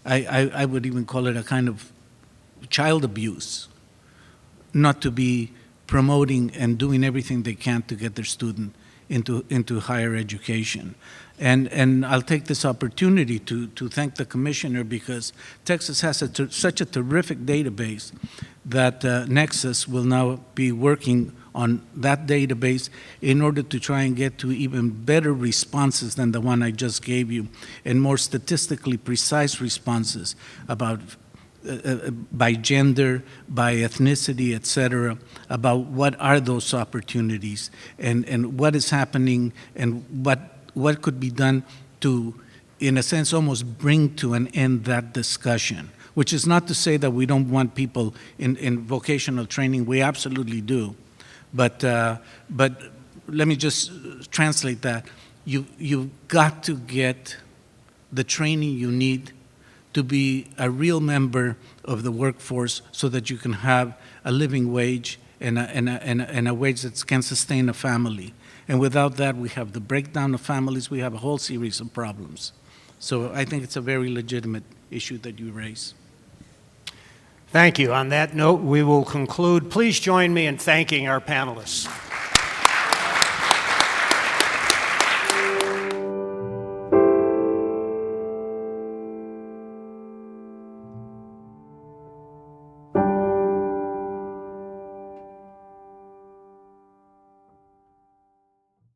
I would even call it a kind of child abuse, not to be promoting and doing everything they can to get their student into higher education. And I'll take this opportunity to thank the commissioner, because Texas has such a terrific database that Nexus will now be working on that database in order to try and get to even better responses than the one I just gave you, and more statistically precise responses about by gender, by ethnicity, et cetera, about what are those opportunities and what is happening and what could be done to, in a sense, almost bring to an end that discussion, which is not to say that we don't want people in vocational training. We absolutely do. But let me just translate that. You've got to get the training you need to be a real member of the workforce so that you can have a living wage and a wage that can sustain a family. And without that, we have the breakdown of families. We have a whole series of problems. So I think it's a very legitimate issue that you raise. Thank you. On that note, we will conclude. Please join me in thanking our panelists.